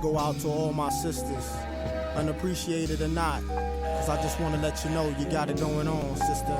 Go out to all my sisters, unappreciated or not, cause I just wanna let you know you got it going on, sister.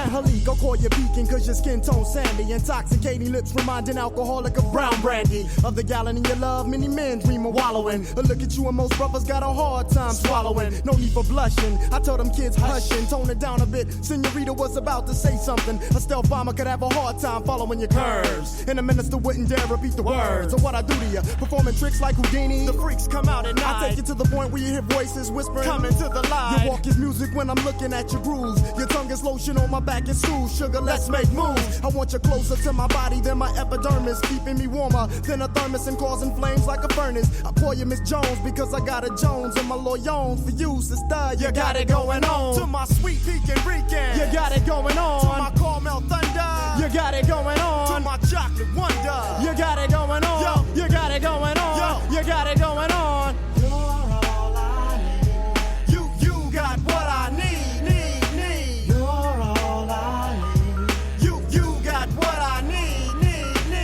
Halik, I'll call you peeking cause your skin tone sandy. Intoxicating lips reminding alcoholic of brown brandy. Of the gallon in your love, many men dream of wallowing. But look at you and most brothers got a hard time swallowing. No need for blushing, I tell them kids hushing. Tone it down a bit, Senorita was about to say something. A stealth bomber could have a hard time following your curves. And a minister wouldn't dare repeat the words of what I do to you. Performing tricks like Houdini, the freaks come out at night. I take you to the point where you hear voices whispering, coming to the light. Your walk is music when I'm looking at your grooves. Your tongue is lotion on my back and soothe. Sugar, let's make moves. I want you closer to my body than my epidermis, keeping me warmer than a thermos and causing flames like a furnace. I call you Miss Jones because I got a Jones and my loyons for you, sister. You got it going on. To my sweet pecan Rican, you got it going on. To my caramel thunder, you got it going on. To my chocolate wonder, you got it going on. Yo, you got it going on. Yo, you got it going on. You're all I need. You got what I need.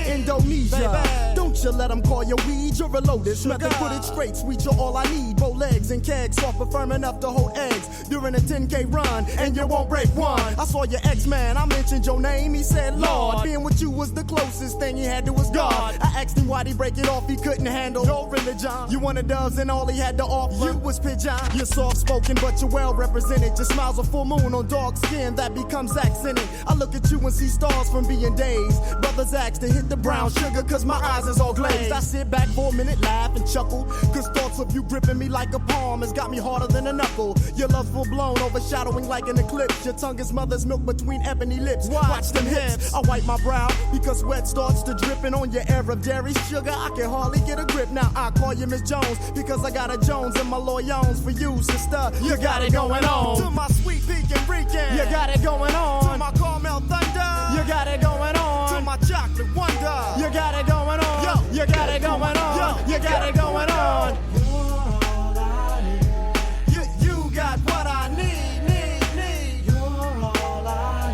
Indonesia. Don't you let them call you weed, you're a lotus. Method put it straight, sweet, you're all I need. Bow legs and kegs, soft but firm enough to hold eggs. During a 10K run, and you won't break one. I saw your ex-man, I mentioned your name, he said Lord. Being with you was the closest thing he had to his God. I asked him why'd he break it off, he couldn't handle your religion. You wanted doves and all he had to offer you was pigeon. You're soft-spoken but you're well-represented. Your smile's a full moon on dark skin that becomes accented. I look at you and see stars from being dazed. Brothers ask to hit the brown sugar cause my eyes is all glazed. I sit back for a minute, laugh and chuckle, cause thoughts of you gripping me like a palm has got me harder than a knuckle. Your love's full blown, overshadowing like an eclipse. Your tongue is mother's milk between ebony lips. Watch them hips. I wipe my brow because sweat starts to dripping on your air of dairy sugar. I can hardly get a grip. Now I call you Miss Jones because I got a Jones and my loyons for you, sister. You got it going on. To my sweet pecan Rican, you got it going on. To my caramel thunder, you got it going on. To my chocolate wonder, you got it going on. Yo, you got it going on. Yo, you got it going on. You're all I need. You got what I need. You're all I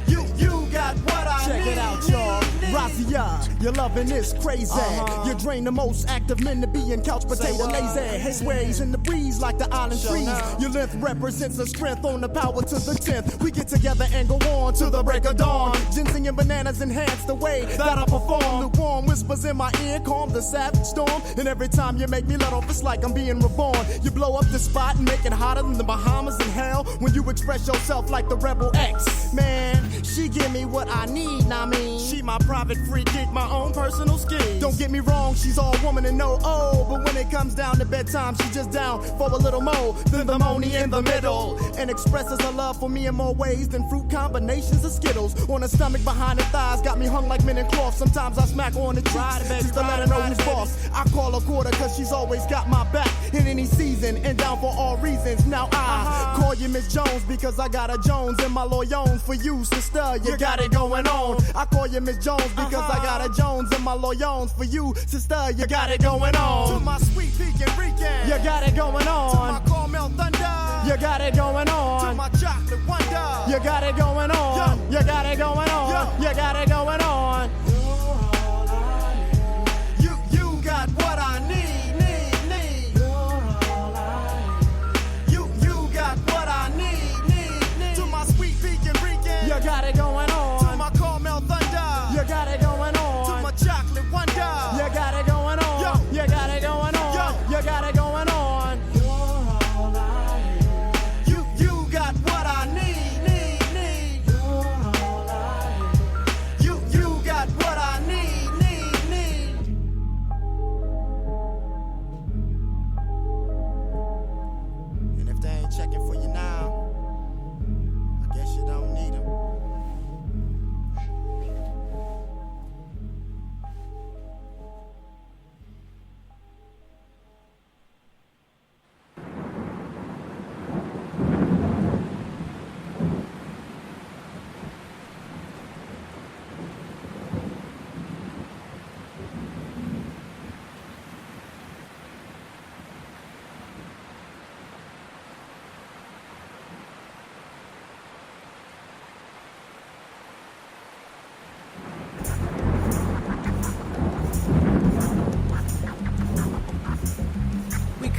need. You got what I need. Check it out, y'all. Razia, your loving is crazy. You drain the most active men to be in couch potato lazy. His ways in the breeze like the island trees. Your length represents a strength on the power to the 10th. We get together and go on to the break of dawn. Ginseng and bananas enhance the way that I perform. Lukewarm whispers in my ear calm the savage storm. And every time you make me let off, it's like I'm being reborn. You blow up the spot and make it hotter than the Bahamas in hell. When you express yourself like the Rebel X. Man, she give me what I need, I mean. She my private free kick, my own personal scheme. Don't get me wrong, she's all woman and no oh. But when it comes down to bedtime, she's just down for a little more than the money in the middle. And expresses her love for me in more ways than fruit combinations of Skittles. On her stomach, behind her thighs, got me hung like men in cloth. Sometimes I smack her on the cheeks just to let her know who's boss. I call her quarter cause she's always got my back in any season and down for all reasons. Now I call you Miss Jones because I got a Jones and my loyons for you, sister. You got it going on. I call you Miss Jones because I got a Jones and my loyons for you, sister. You got it going on. To my sweet pecan Rican, you got it going on. To my caramel thunder, you got it going on. To my chocolate wonder, you got it going on. Yo, you got it going on. Yo, you got it going on. You're all I need. You got what I need. You're all I need. You got what I need. To my sweet pecan Rican, you got it going on. To my caramel thunder, you got it going on. To my chocolate wonder, you got it going on. Yo, you got it going on. Yo, you got it going on. You're all I need. You got what I need. You're all I need. You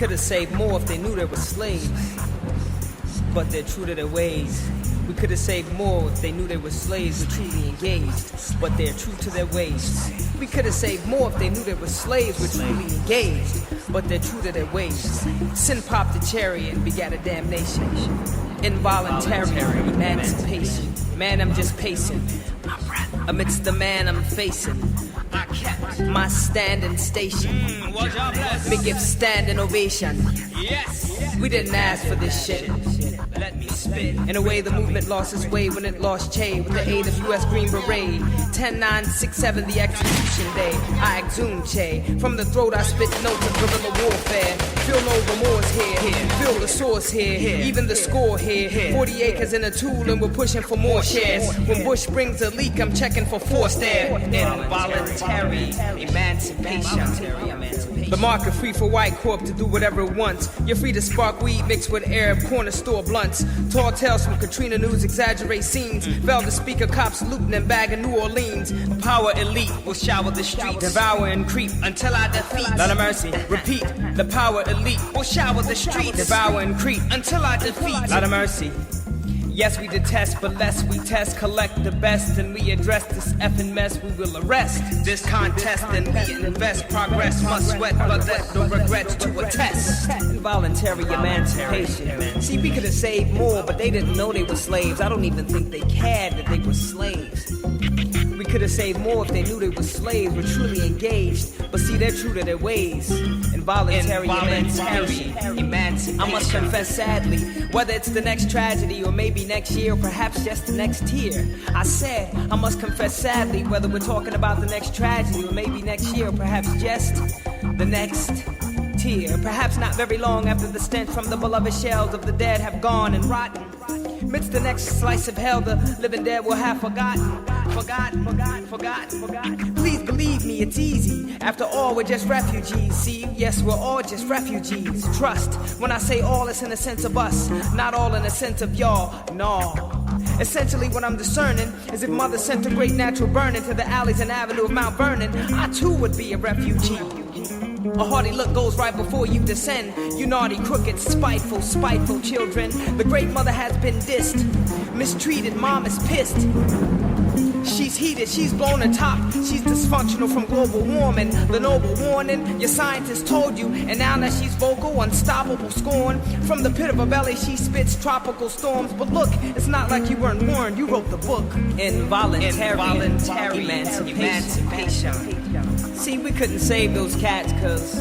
could have saved more if they knew they were slaves, but they're true to their ways. We could have saved more if they knew they were slaves were truly engaged, but they're true to their ways. We could have saved more if they knew they were slaves were truly engaged, but they're true to their ways. Sin popped a cherry and begat a damnation. Involuntary emancipation. Man, I'm just pacing amidst the man I'm facing. I kept my standing station. Me give standing ovation. Yes, we didn't ask for this shit. Let me spit. In a way, the movement lost its way when it lost Che with the aid of U.S. Green Beret. 10-9-6-7, the execution day. I exhumed Che. From the throat, I spit notes of guerrilla warfare. Feel no remorse here. Feel the source here. Even the score here. 40 acres in a tool, and we're pushing for more shares. When Bush brings a leak, I'm checking for force there. Involuntary emancipation. The market free for white corp to do whatever it wants. You're free to spark weed mixed with Arab corner store blunts. Tall tales from Katrina News exaggerate scenes. Velvet speaker cops looting and bagging New Orleans. Power elite will shower the streets, devour and creep until I defeat. Lot of mercy, repeat. The power elite will shower the streets, devour and creep until I defeat. Lot of mercy. Yes, we detest, but less we test, collect the best, and we address this effing mess. We will arrest this contest, and we invest. Progress must sweat, but let no regrets to attest. Involuntary emancipation. See, we could have saved more, but they didn't know they were slaves. I don't even think they cared that they were slaves. We could have saved more if they knew they were slaves, were truly engaged. But see, they're true to their ways. Involuntary emancipation. I must confess sadly, whether it's the next tragedy or maybe next year or perhaps just the next year. I said, I must confess sadly, whether we're talking about the next tragedy or maybe next year or perhaps just the next tear. Perhaps not very long after the stench from the beloved shells of the dead have gone and rotten. Amidst the next slice of hell, the living dead will have forgotten. Please believe me, it's easy. After all, we're just refugees. See, yes, we're all just refugees. Trust, when I say all, it's in the sense of us, not all in the sense of y'all. No. Essentially, what I'm discerning is if Mother sent a great natural burning to the alleys and avenue of Mount Vernon, I too would be a refugee. A haughty look goes right before you descend. You naughty, crooked, spiteful children. The great mother has been dissed, mistreated, mom is pissed. She's heated, she's blown a top. She's dysfunctional from global warming. The noble warning your scientists told you. And now that she's vocal, unstoppable scorn. From the pit of her belly she spits tropical storms. But look, it's not like you weren't warned. You wrote the book. Involuntary emancipation. See, we couldn't save those cats cause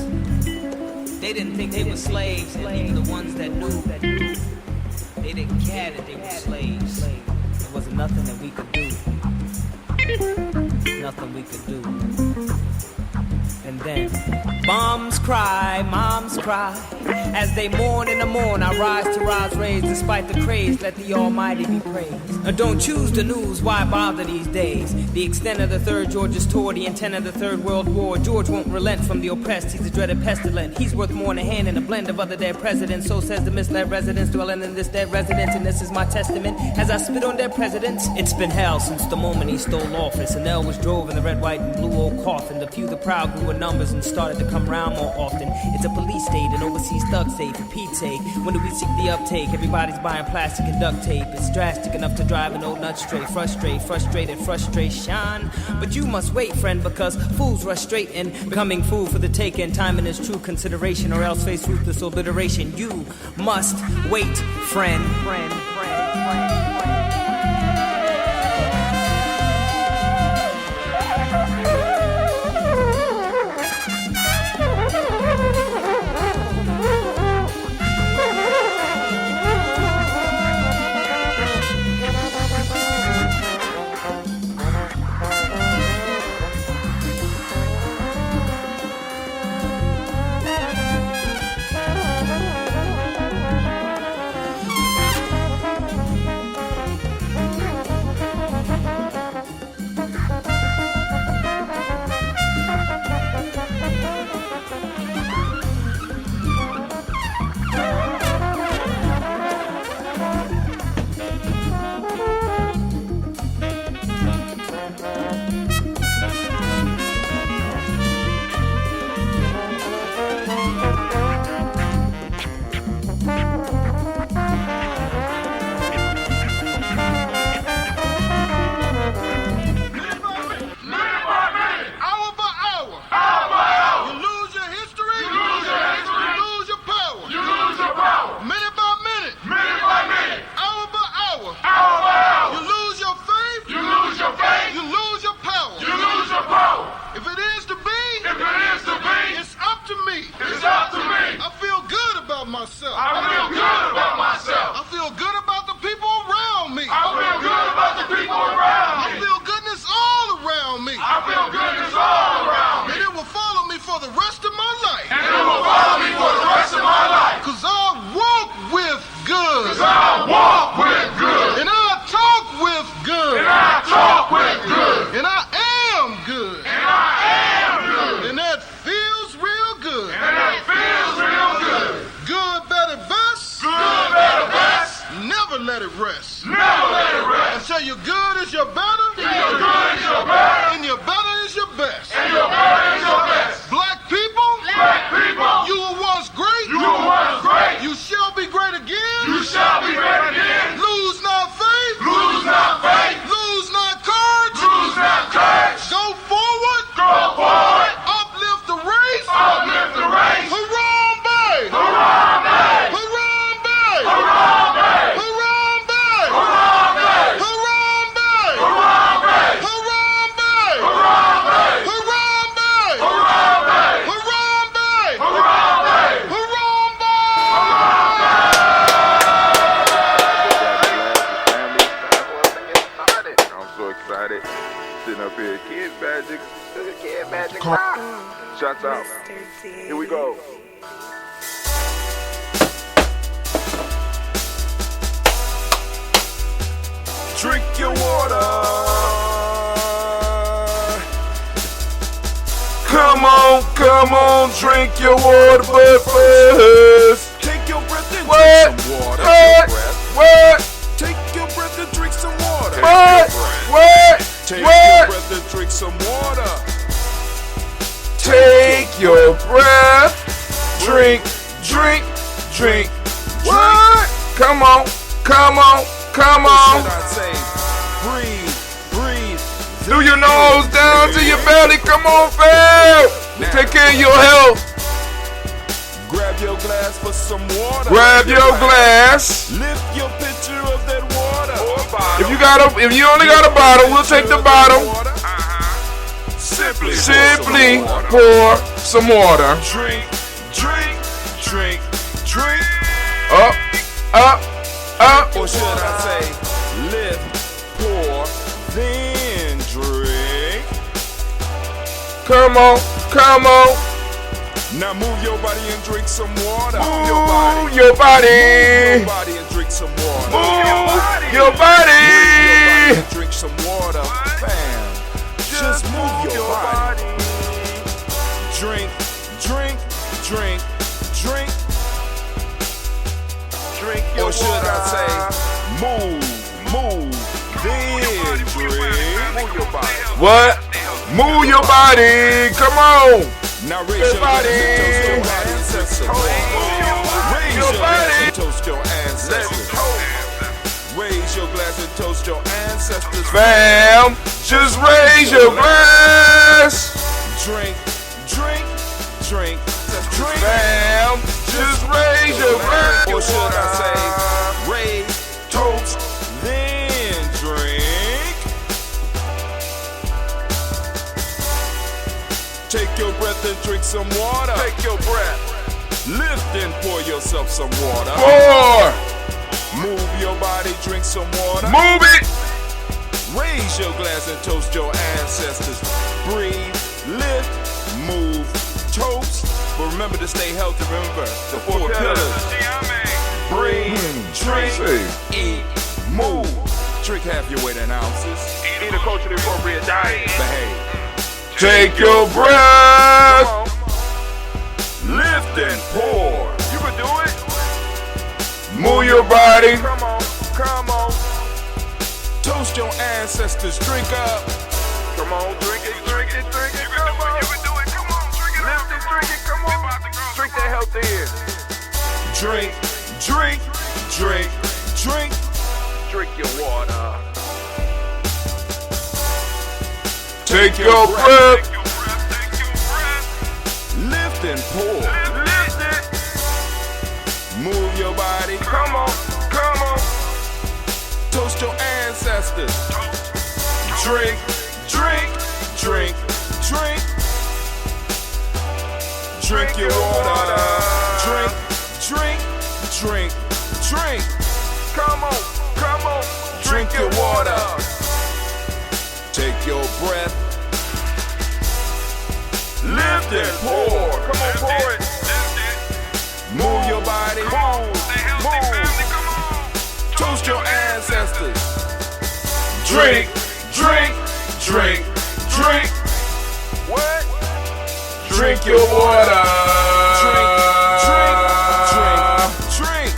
they didn't think they were slaves. And even the ones that knew, they didn't care that they were slaves. There wasn't nothing that we could do. Nothing we could do. And then moms cry, as they mourn in the morn. I rise to rise raised despite the craze. Let the Almighty be praised. Don't choose the news, why bother these days? The extent of the third George's tour, the intent of the Third World War. George won't relent from the oppressed. He's a dreaded pestilent. He's worth more than a hand in a blend of other dead presidents. So says the misled residents dwelling in this dead residence. And this is my testament as I spit on dead presidents. It's been hell since the moment he stole office. And L was drove in the red, white, and blue old coffin. The few, the proud grew in numbers and started to come round more often. It's a police state and overseas thug state for Pete's sake. When do we seek the uptake? Everybody's buying plastic and duct tape. It's drastic enough to drive an old nut straight. Frustrated frustration. But you must wait, friend, because fools rush straight in, becoming fool for the taking. Time in his true consideration, or else face ruthless obliteration. You must wait, friend. myself. I feel good about myself. I feel good about the people around me. I feel good about the people around me. I feel goodness all around me. I feel goodness all around me. And it will follow me for the rest of my life. And it will follow me for the rest of my life. Cause I walk with good. Cause I walk with good. And I talk with good. And I talk with good. And I am good. And I am good. And that feels real good. And that feels real good. Good, better, best. Good, better, best. Never let it rest. Never let it rest. Until your good is your better. Till your good is your better. And your better is your best. And your better is your best. Black people. Black people. You were once great. You were once great. You shall be great again. You shall be great again. Lose not faith. Lose not faith. Lose not courage. Lose not courage. Go forward. Go forward. Uplift the race. Uplift the race. Harambe. Harambe. Harambe. Harambe. Harambe. Harambe. Harambe. Harambe. Harambe. Harambe. Harambe. Harambe. Harambe. Harambe. I'm so excited. Sitting up here, Kid Magic. Shots out. Here we go. Drink your water. Come on, drink your water, but first. Take your breath and drink some water. What? Take your breath and drink some water. Take your breath and drink some water. Take your breath. Drink. What? Come on. What should I say? Breathe. Do your nose down to your belly. Come on, fam. Take care of your health. Grab your glass for some water. Grab your glass. Lift your pitcher of that water. If you only got a bottle, we'll take the bottle. Simply pour some water. Drink. Up. Or should I say, lift, pour, then drink. Come on. Now move your body and drink some water. Move your body and drink some water. Move your body and drink some water. Fam, just move your body. Drink. Or should I say, move, then drink. Move your body. What? Move your body. Come on. Now raise your body. Raise your body and toast your ancestors. Raise your glass and toast your ancestors. Fam, just raise your glass. Drink. Fam, just raise your glass. Or should I say, raise, toast, then drink. Take your breath and drink some water. Take your breath. Lift and pour yourself some water. Pour. Move your body, drink some water. Move it. Raise your glass and toast your ancestors. Breathe, lift, move, toast. But remember to stay healthy. Remember the four pillars. Breathe, drink, eat, move. Drink half your weight in ounces. Eat a culturally appropriate diet. Behave. Take your breath. Lift and pour. You can do it. Move your body. Come on. Toast your ancestors. Drink up. Come on, drink it. Come on. You can do it. Come on, drink it. Lift and drink it. Come on. Drink that healthy air. Drink. Drink your water. Take your breath. Lift and pour. Lift it. Move your body. Come on. Toast your ancestors. Drink. Drink your water. Drink. Drink, drink. Come on, come on. Drink your water. Take your breath. Lift and pour. Come on, pour it. Move your body. Move. Toast your ancestors. Drink, drink, drink, drink. What? Drink your water. Drink, drink, drink, drink.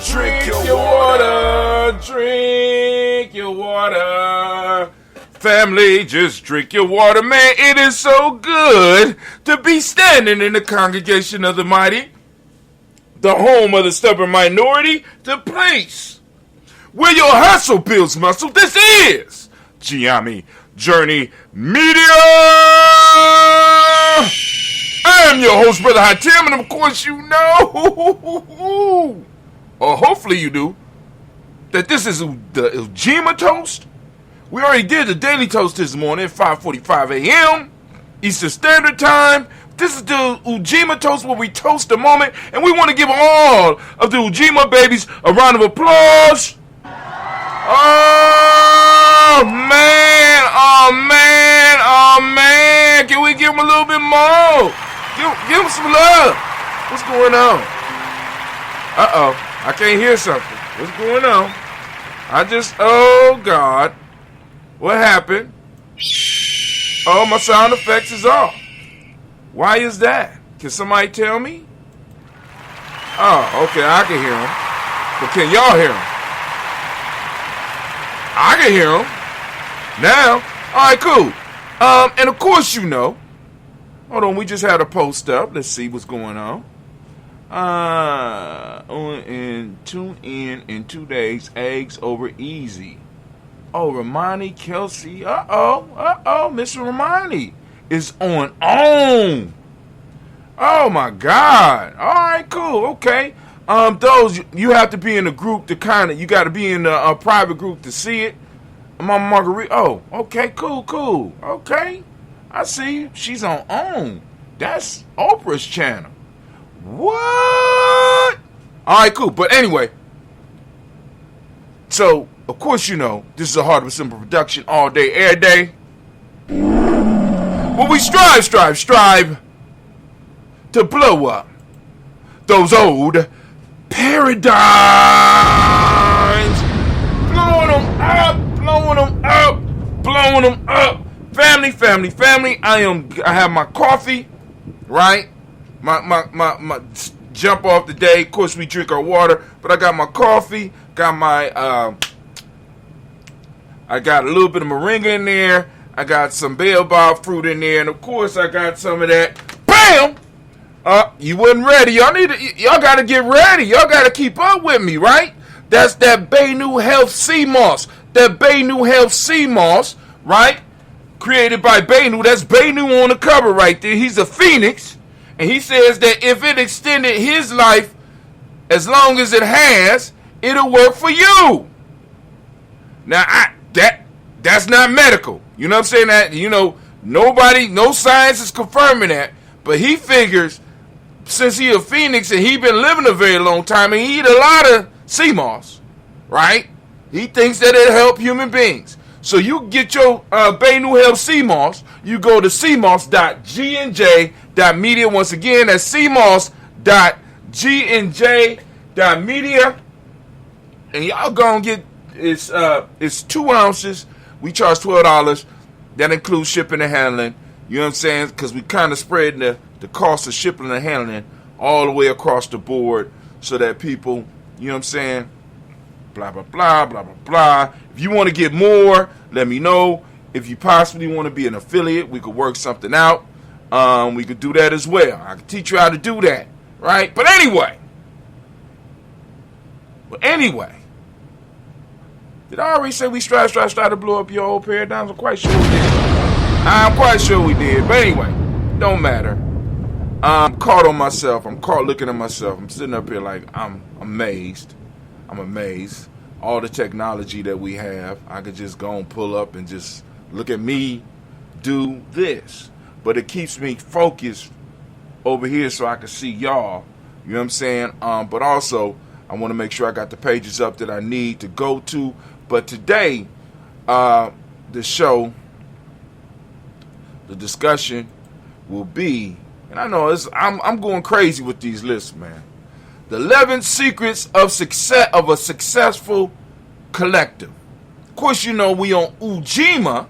Drink your water. Drink your water. Family, just drink your water, man. It is so good to be standing in the congregation of the mighty, the home of the stubborn minority, the place where your hustle builds muscle. This is Gye-Nyame Journey Media. I am your host, Brother High Tim, and of course you know, or hopefully you do, that this is the Ujima toast. We already did the daily toast this morning at 5:45 a.m. Eastern Standard Time. This is the Ujima toast where we toast the moment, and we want to give all of the Ujima babies a round of applause. Oh man, oh man, oh man. Can we give them a little bit more? Give them some love. What's going on? Uh-oh, I can't hear something. What's going on? Oh God. What happened? Oh, my sound effects is off. Why is that? Can somebody tell me? Oh, okay, I can hear them. But can y'all hear them? I can hear them. Now, all right, cool. And of course you know. Hold on, we just had a post up. Let's see what's going on. And tune in 2 days. Eggs over easy. Oh, Romani, Kelsey. Miss Romani is on. Oh my God. All right, cool. Okay. Those you have to be in a group to you got to be in a private group to see it. Mama Marguerite. Oh, okay, cool. Okay, I see you. She's on. That's Oprah's channel. What? All right, cool. But anyway, so of course you know this is a Hard but Simple production, all day, every day. Well, we strive to blow up those old paradigms, blowing them up. Family. I have my coffee, right? My jump off the day. Of course, we drink our water, but I got my coffee, got my I got a little bit of moringa in there. I got some baobab fruit in there, and of course, I got some of that. Bam! You wasn't ready. Y'all got to get ready. Y'all got to keep up with me, right? That's that Bay-New Health Sea Moss. That Bay-New Health Sea Moss, right? Created by Bay-New. That's Bay-New on the cover right there. He's a phoenix, and he says that if it extended his life as long as it has, it'll work for you. Now, that's not medical. You know what I'm saying? That, you know, no science is confirming that. But he figures, since he a phoenix and he been living a very long time and he eat a lot of sea moss, right? He thinks that it'll help human beings. So you get your Bay-New Health sea moss. You go to cmoss.GNJ.media. Once again, that's cmoss.GNJ.media. And y'all gonna get it's 2 ounces. We charge $12. That includes shipping and handling. You know what I'm saying? Because we kind of spread the cost of shipping and handling all the way across the board so that people, you know what I'm saying? Blah, blah, blah, blah, blah, blah. If you want to get more, let me know. If you possibly want to be an affiliate, we could work something out. We could do that as well. I could teach you how to do that, right? But anyway. Did I already say we strive to blow up your old paradigms? I'm quite sure we did. But anyway, don't matter. I'm caught on myself. I'm caught looking at myself. I'm sitting up here like I'm amazed. All the technology that we have, I could just go and pull up and just look at me do this. But it keeps me focused over here so I can see y'all You know what I'm saying? But also, I want to make sure I got the pages up that I need to go to. But today, the discussion will be, and I know I'm going crazy with these lists, man. The 11 secrets of success of a successful collective. Of course, you know we on Ujima,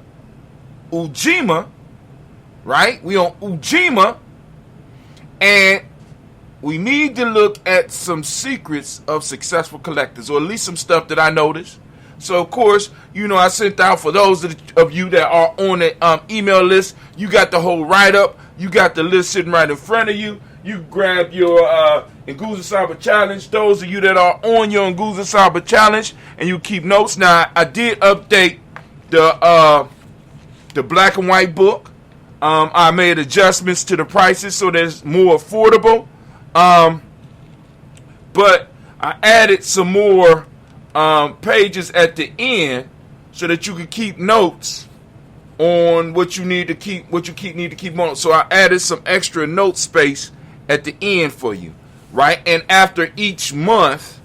right? We on Ujima, and we need to look at some secrets of successful collectors, or at least some stuff that I noticed. So, of course, you know, I sent out for those of you that are on the email list, you got the whole write-up. You got the list sitting right in front of you. You grab your Nguza Saba Challenge. Those of you that are on your Nguza Saba Challenge, and you keep notes. Now, I did update the black and white book. I made adjustments to the prices so that it's more affordable. But I added some more pages at the end so that you can keep notes on what you need to keep, need to keep on. So I added some extra note space at the end for you, right? And after each month,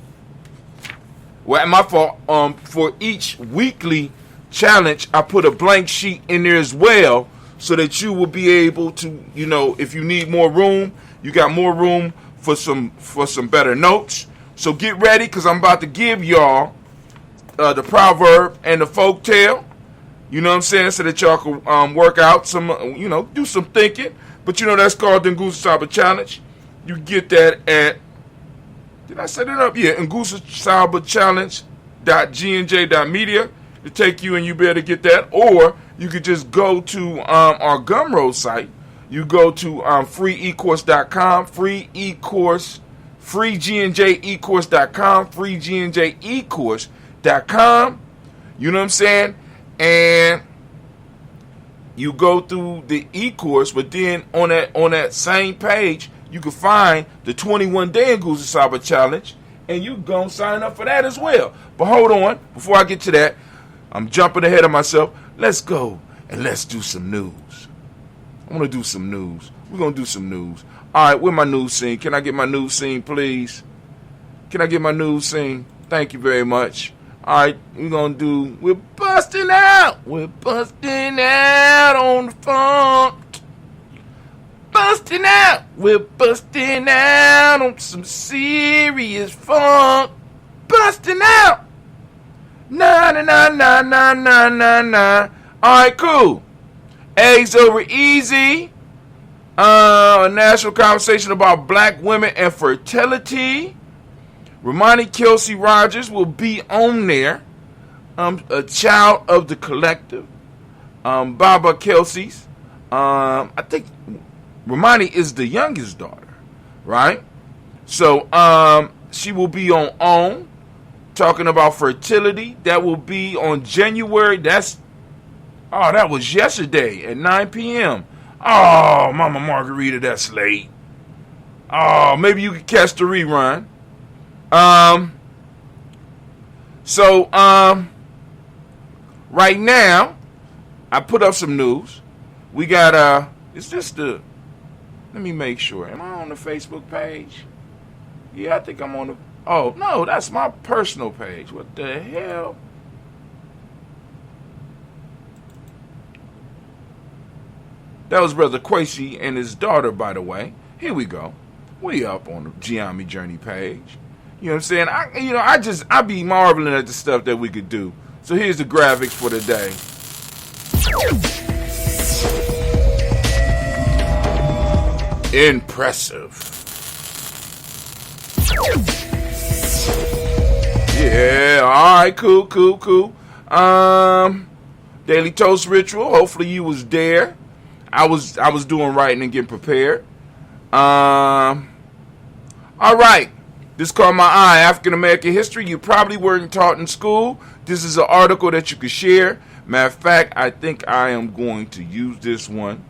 well, my fault, for each weekly challenge, I put a blank sheet in there as well, so that you will be able to, you know, if you need more room, you got more room for some better notes. So get ready, because I'm about to give y'all the proverb and the folk tale. You know what I'm saying? So that y'all can work out some, you know, do some thinking. But you know that's called the Nguza Saba Challenge. You get that at, did I set it up? Yeah, Nguza Saba Challenge.GNJ.Media to take you, and you better get that. Or you could just go to our Gumroad site. You go to FreeGNJecourse.com, FreeGNJecourse.com, FreeGNJecourse.com. You know what I'm saying? And you go through the e-course, but then on that same page, you can find the 21-day Nguza Saba Challenge, and you go sign up for that as well. But hold on, before I get to that, I'm jumping ahead of myself. Let's go and let's do some news. I want to do some news. We're going to do some news. All right, where's my news scene? Can I get my news scene, please? Can I get my news scene? Thank you very much. All right, we're busting out. We're busting out on the funk. Busting out. We're busting out on some serious funk. Busting out. Nah. All right, cool. Eggs over easy. A national conversation about black women and fertility. Romani Kelsey Rogers will be on there. A child of the collective. Baba Kelsey's. I think Romani is the youngest daughter, right? So she will be on talking about fertility. That will be on January. That was yesterday at 9 p.m. Oh, Mama Margarita, that's late. Oh, maybe you could catch the rerun. Right now, I put up some news. We got, let me make sure. Am I on the Facebook page? Yeah, I think I'm on the, oh, no, that's my personal page. What the hell? That was Brother Quasi and his daughter, by the way. Here we go. We up on the Gye-Nyame Journey page. You know what I'm saying? I be marveling at the stuff that we could do. So here's the graphics for the day. Impressive. Yeah, alright, cool. Daily Toast Ritual. Hopefully you was there. I was doing writing and getting prepared. Alright. This caught my eye. African American history. You probably weren't taught in school. This is an article that you could share. Matter of fact, I think I am going to use this one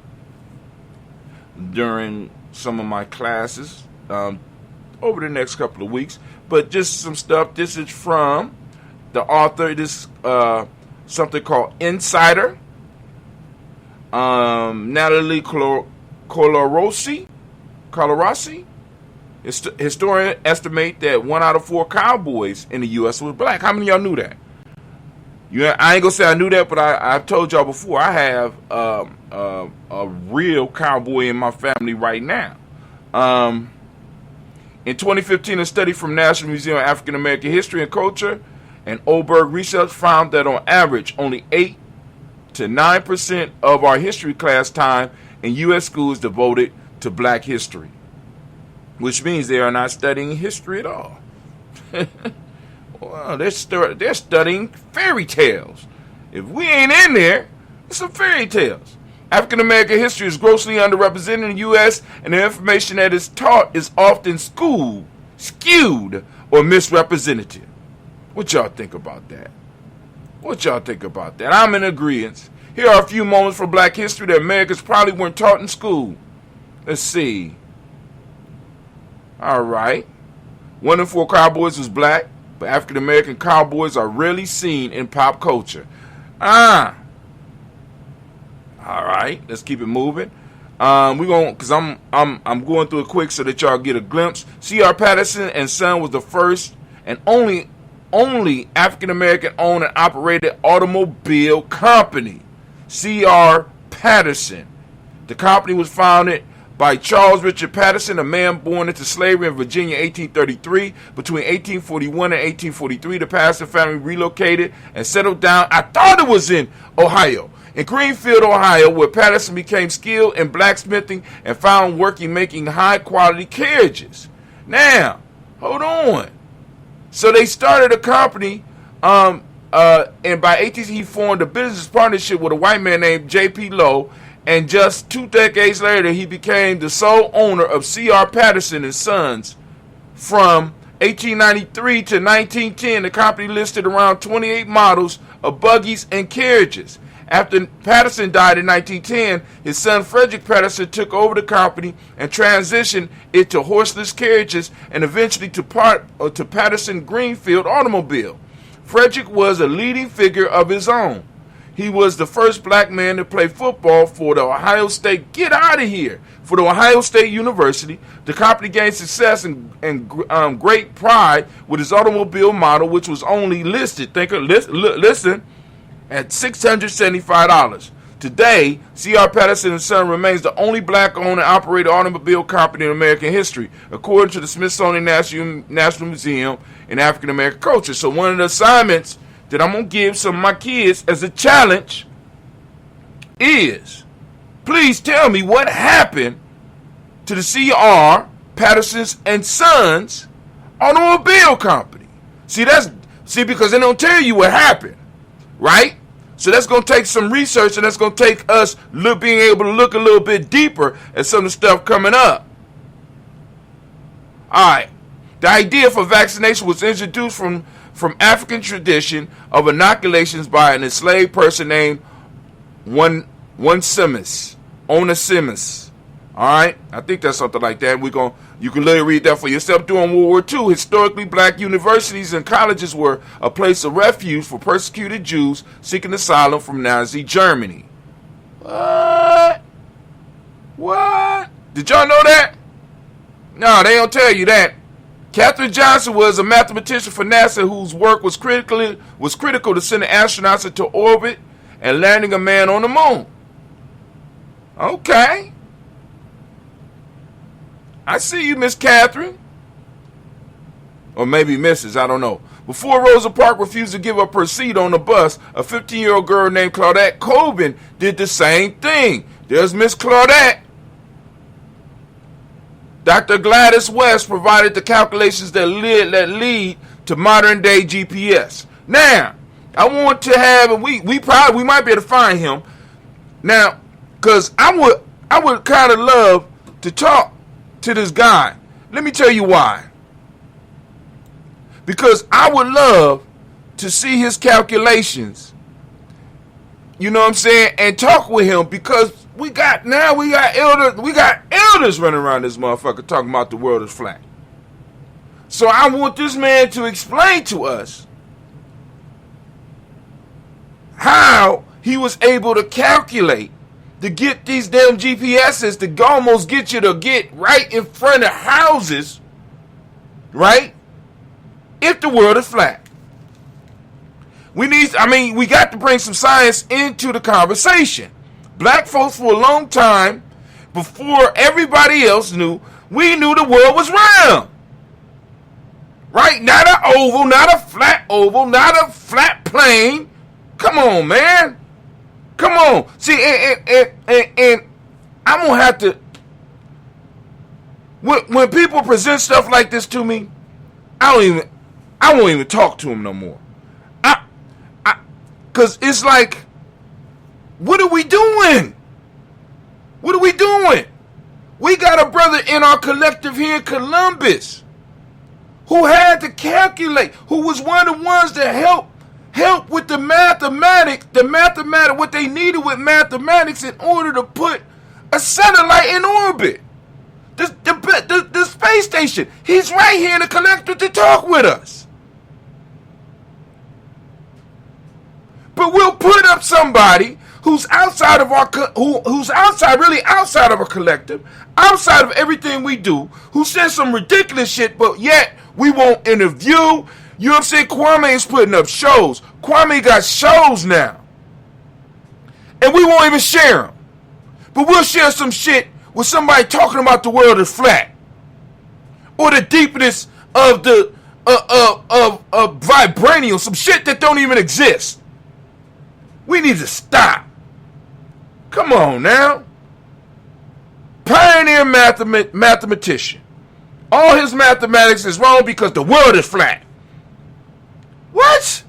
during some of my classes over the next couple of weeks. But just some stuff. This is from the author. This something called Insider. Natalie Colorossi. Historians estimate that 1 out of 4 cowboys in the U.S. was black. How many of y'all knew that? I ain't gonna say I knew that, but I've told y'all before. I have a real cowboy in my family right now. In 2015, a study from National Museum of African American History and Culture and Oberg Research found that on average, only 8 to 9% of our history class time in U.S. schools devoted to black history, which means they are not studying history at all. Well, they're studying fairy tales. If we ain't in there, it's some fairy tales. African American history is grossly underrepresented in the U.S., and the information that is taught is often skewed or misrepresented. What y'all think about that? I'm in agreement. Here are a few moments from black history that Americans probably weren't taught in school. Let's see. All right. 1 in 4 cowboys was black, but African American cowboys are rarely seen in pop culture. All right, let's keep it moving. Cause I'm going through it quick so that y'all get a glimpse. C.R. Patterson and Son was the first and only African American owned and operated automobile company. C.R. Patterson. The company was founded by Charles Richard Patterson, a man born into slavery in Virginia in 1833. Between 1841 and 1843, the Patterson family relocated and settled down. I thought it was in Ohio. In Greenfield, Ohio, where Patterson became skilled in blacksmithing and found work in making high-quality carriages. Now, hold on. So they started a company, and by 18 he formed a business partnership with a white man named J.P. Lowe, and just 2 decades later, he became the sole owner of C.R. Patterson and Sons. From 1893 to 1910, the company listed around 28 models of buggies and carriages. After Patterson died in 1910, his son Frederick Patterson took over the company and transitioned it to horseless carriages and eventually to Patterson Greenfield Automobile. Frederick was a leading figure of his own. He was the first black man to play football for the Ohio State. Get out of here! For the Ohio State University. The company gained success and great pride with his automobile model, which was only listed. Listen. At $675. Today, C.R. Patterson & Son remains the only black-owned and operated automobile company in American history, according to the Smithsonian National Museum in African American Culture. So one of the assignments that I'm going to give some of my kids as a challenge is, please tell me what happened to the C.R. Patterson & Sons automobile company. See, because they don't tell you what happened, right? So that's going to take some research, and that's going to take us being able to look a little bit deeper at some of the stuff coming up. All right. The idea for vaccination was introduced from African tradition of inoculations by an enslaved person named Onesimus. All right, I think that's something like that. You can literally read that for yourself. During World War II, historically black universities and colleges were a place of refuge for persecuted Jews seeking asylum from Nazi Germany. What? Did y'all know that? No, they don't tell you that. Katherine Johnson was a mathematician for NASA whose work was critical to sending astronauts into orbit and landing a man on the moon. Okay. I see you, Miss Catherine. Or maybe Mrs., I don't know. Before Rosa Parks refused to give up her seat on the bus, a 15-year-old girl named Claudette Colvin did the same thing. There's Miss Claudette. Dr. Gladys West provided the calculations that lead to modern-day GPS. Now, I want to have, and we might be able to find him. Now, because I would kind of love to talk to this guy. Let me tell you why. Because I would love to see his calculations. You know what I'm saying? And talk with him, because we got elders running around this motherfucker talking about the world is flat. So I want this man to explain to us how he was able to calculate to get these damn GPSs to almost get you to get right in front of houses right? If the world is flat. We got to bring some science into the conversation. Black folks for a long time, before everybody else knew, we knew the world was round. Right? Not an oval, not a flat oval, not a flat plane. Come on, man. Come on. See, and I'm going to have to, when people present stuff like this to me, I won't even talk to them no more. Because it's like, what are we doing? What are we doing? We got a brother in our collective here in Columbus who had to calculate, who was one of the ones that help with the mathematics, what they needed with mathematics in order to put a satellite in orbit. The space station. He's right here in the collective to talk with us. But we'll put up somebody who's outside of really outside of our collective, outside of everything we do, who says some ridiculous shit, but yet we won't interview. You know what I'm saying? Kwame is putting up shows. Kwame got shows now. And we won't even share them. But we'll share some shit with somebody talking about the world is flat. Or the deepness of the vibranium, some shit that don't even exist. We need to stop. Come on now. Pioneer mathematician. All his mathematics is wrong because the world is flat. What?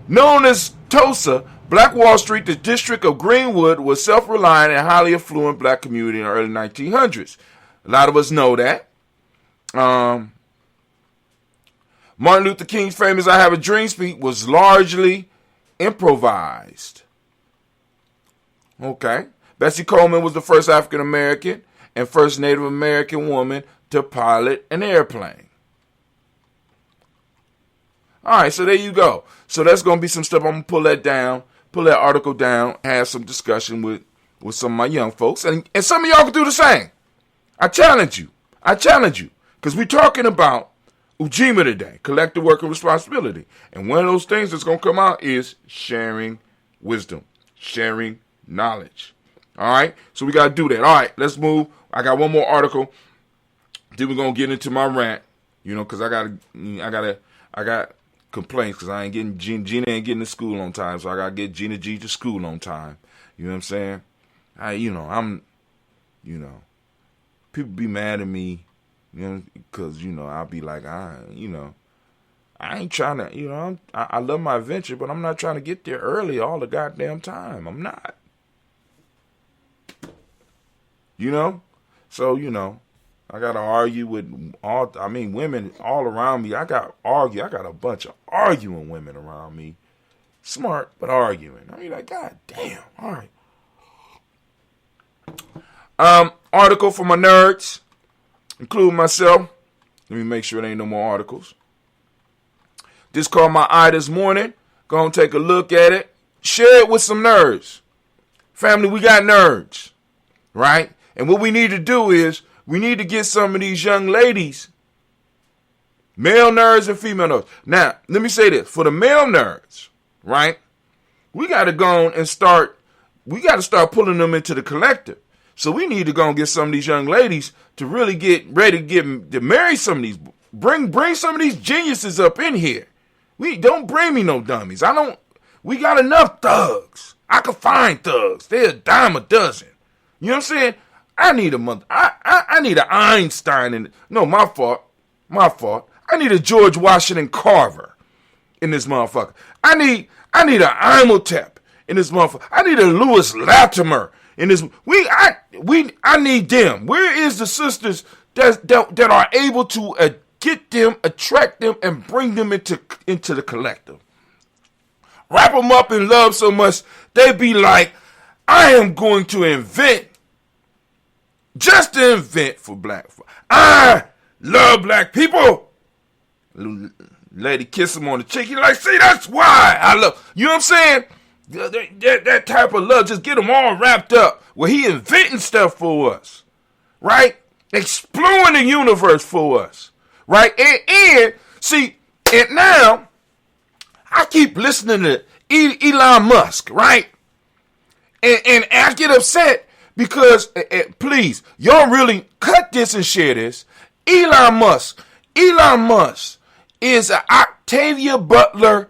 Known as Tulsa, Black Wall Street, the district of Greenwood, was self-reliant and highly affluent black community in the early 1900s. A lot of us know that. Martin Luther King's famous I Have a Dream speech was largely improvised. Okay. Bessie Coleman was the first African American and first Native American woman to pilot an airplane. All right, so there you go. So that's going to be some stuff. I'm going to pull that article down, have some discussion with some of my young folks. And some of y'all can do the same. I challenge you. Because we're talking about Ujima today, collective work and responsibility. And one of those things that's going to come out is sharing wisdom, sharing knowledge. All right, so we got to do that. All right, let's move. I got one more article. Then we're going to get into my rant, because I got complaints because I ain't getting Gina ain't getting to school on time, so I got to get Gina G to school on time. You know what I'm saying? People be mad at me, because, I'll be like, I ain't trying to, I love my adventure, but I'm not trying to get there early all the goddamn time. I'm not. So, I got to argue with women all around me. I got a bunch of arguing women around me. Smart, but arguing. I mean, like, God damn. All right. Article for my nerds, including myself. Let me make sure there ain't no more articles. This caught my eye this morning. Gonna take a look at it. Share it with some nerds. Family, we got nerds. Right? And what we need to do is, we need to get some of these young ladies, male nerds and female nerds. Now, let me say this. For the male nerds, right, we got to go and start pulling them into the collective. So we need to go and get some of these young ladies to really get ready to marry some of these. Bring some of these geniuses up in here. Don't bring me no dummies. We got enough thugs. I can find thugs. They're a dime a dozen. You know what I'm saying? I need I need an Einstein my fault. I need a George Washington Carver in this motherfucker. I need an Imhotep in this motherfucker. I need a Lewis Latimer in this. I need them. Where is the sisters that are able to get them, attract them, and bring them into the collective? Wrap them up in love so much they be like, I am going to invent. Just to invent for black folk. I love black people. Lady kiss him on the cheek. He's like, see, that's why I love. You know what I'm saying? That type of love. Just get them all wrapped up. Well, he inventing stuff for us. Right? exploring the universe for us, right? And see, and now I keep listening to Elon Musk, right? And I get upset because, please, y'all really cut this and share this. Elon Musk is an Octavia Butler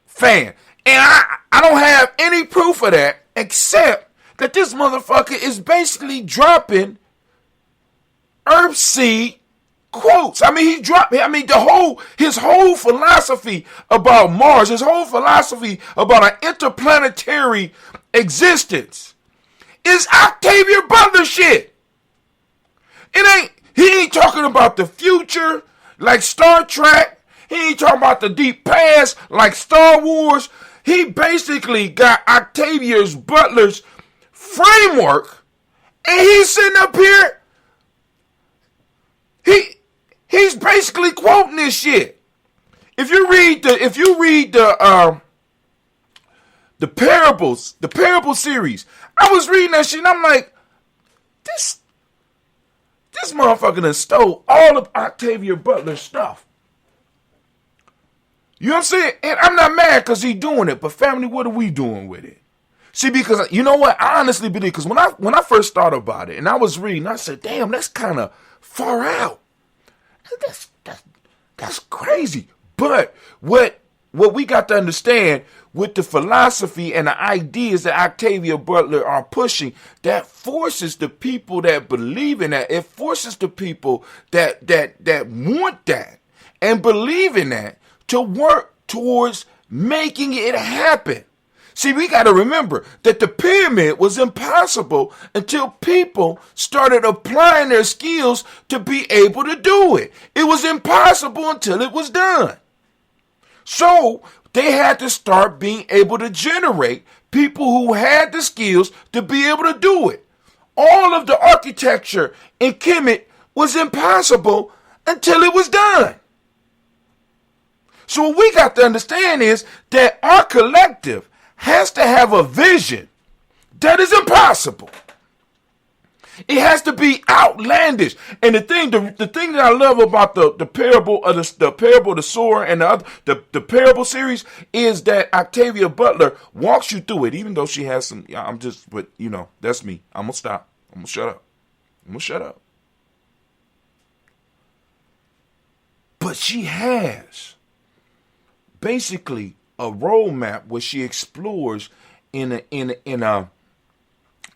fan. And I don't have any proof of that except that this motherfucker is basically dropping Earthseed quotes. I mean, his whole philosophy about Mars, his whole philosophy about an interplanetary existence is Octavia Butler shit. He ain't talking about the future like Star Trek. He ain't talking about the deep past like Star Wars. He basically got Octavia Butler's framework, and he's sitting up here. He's basically quoting this shit. If you read the parables, the parable series, I was reading that shit and I'm like, this motherfucker done stole all of Octavia Butler's stuff. You know what I'm saying? And I'm not mad because he's doing it, but family, what are we doing with it? See, because you know what? I honestly believe, because when I first thought about it and I was reading, I said, damn, that's kind of far out. That's crazy. But what we got to understand with the philosophy and the ideas that Octavia Butler are pushing, that forces the people that believe in that. It forces the people that want that and believe in that to work towards making it happen. See, we got to remember that the pyramid was impossible until people started applying their skills to be able to do it. It was impossible until it was done. So they had to start being able to generate people who had the skills to be able to do it. All of the architecture in Kemet was impossible until it was done. So what we got to understand is that our collective has to have a vision that is impossible. It has to be outlandish. And the thing that I love about the parable of the parable of the sower and the parable series is that Octavia Butler walks you through it, even though she has some. But that's me. I'm gonna stop. I'm gonna shut up. But she has basically a roadmap where she explores in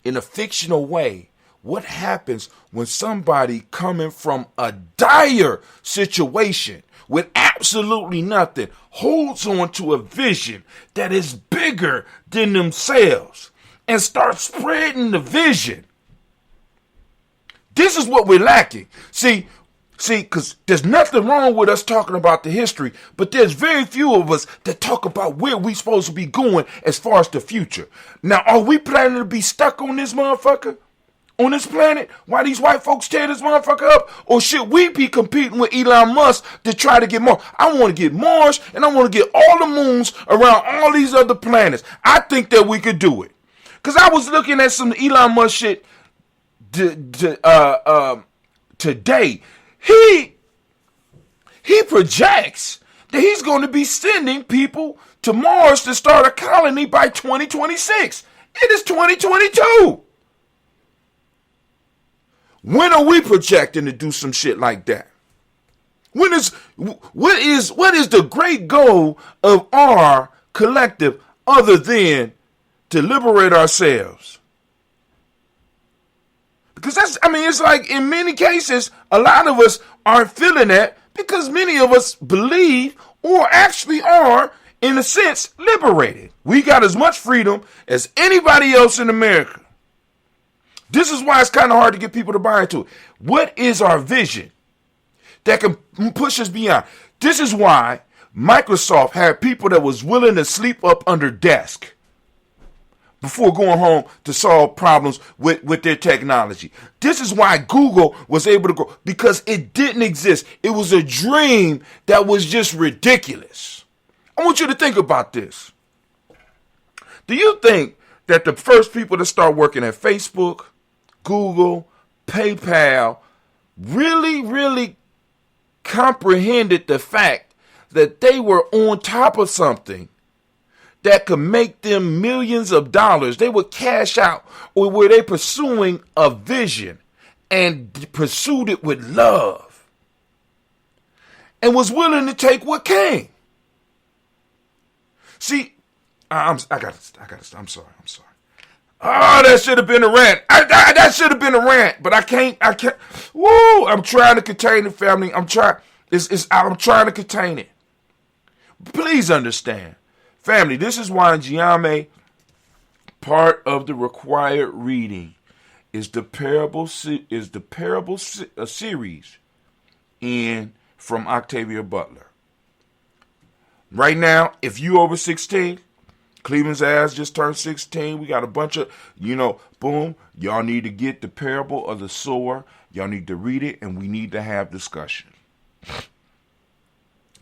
a fictional way what happens when somebody coming from a dire situation with absolutely nothing holds on to a vision that is bigger than themselves and starts spreading the vision. This is what we're lacking. See, because there's nothing wrong with us talking about the history, but there's very few of us that talk about where we supposed to be going as far as the future. Now, are we planning to be stuck on this motherfucker? On this planet? Why these white folks tear this motherfucker up? Or should we be competing with Elon Musk to try to get Mars? I want to get Mars, and I want to get all the moons around all these other planets. I think that we could do it. Because I was looking at some Elon Musk shit today. He projects that he's going to be sending people to Mars to start a colony by 2026. It is 2022. When are we projecting to do some shit like that? What is the great goal of our collective other than to liberate ourselves? Because it's like in many cases, a lot of us aren't feeling that because many of us believe or actually are, in a sense, liberated. We got as much freedom as anybody else in America. This is why it's kind of hard to get people to buy into it. What is our vision that can push us beyond? This is why Microsoft had people that was willing to sleep up under desk before going home to solve problems with their technology. This is why Google was able to grow, because it didn't exist. It was a dream that was just ridiculous. I want you to think about this. Do you think that the first people to start working at Facebook, Google, PayPal, really comprehended the fact that they were on top of something that could make them millions of dollars. They would cash out, or were they pursuing a vision and pursued it with love and was willing to take what came? See, I'm sorry. Oh, that should have been a rant. That should have been a rant, but I can't. Woo! I'm trying to contain the family. I'm trying to contain it. Please understand, family. This is why Gye-Nyame, part of the required reading is the parable series from Octavia Butler. Right now, if you over 16. Cleveland's ass just turned 16. We got a bunch of, boom. Y'all need to get the parable of the sower. Y'all need to read it, and we need to have discussion.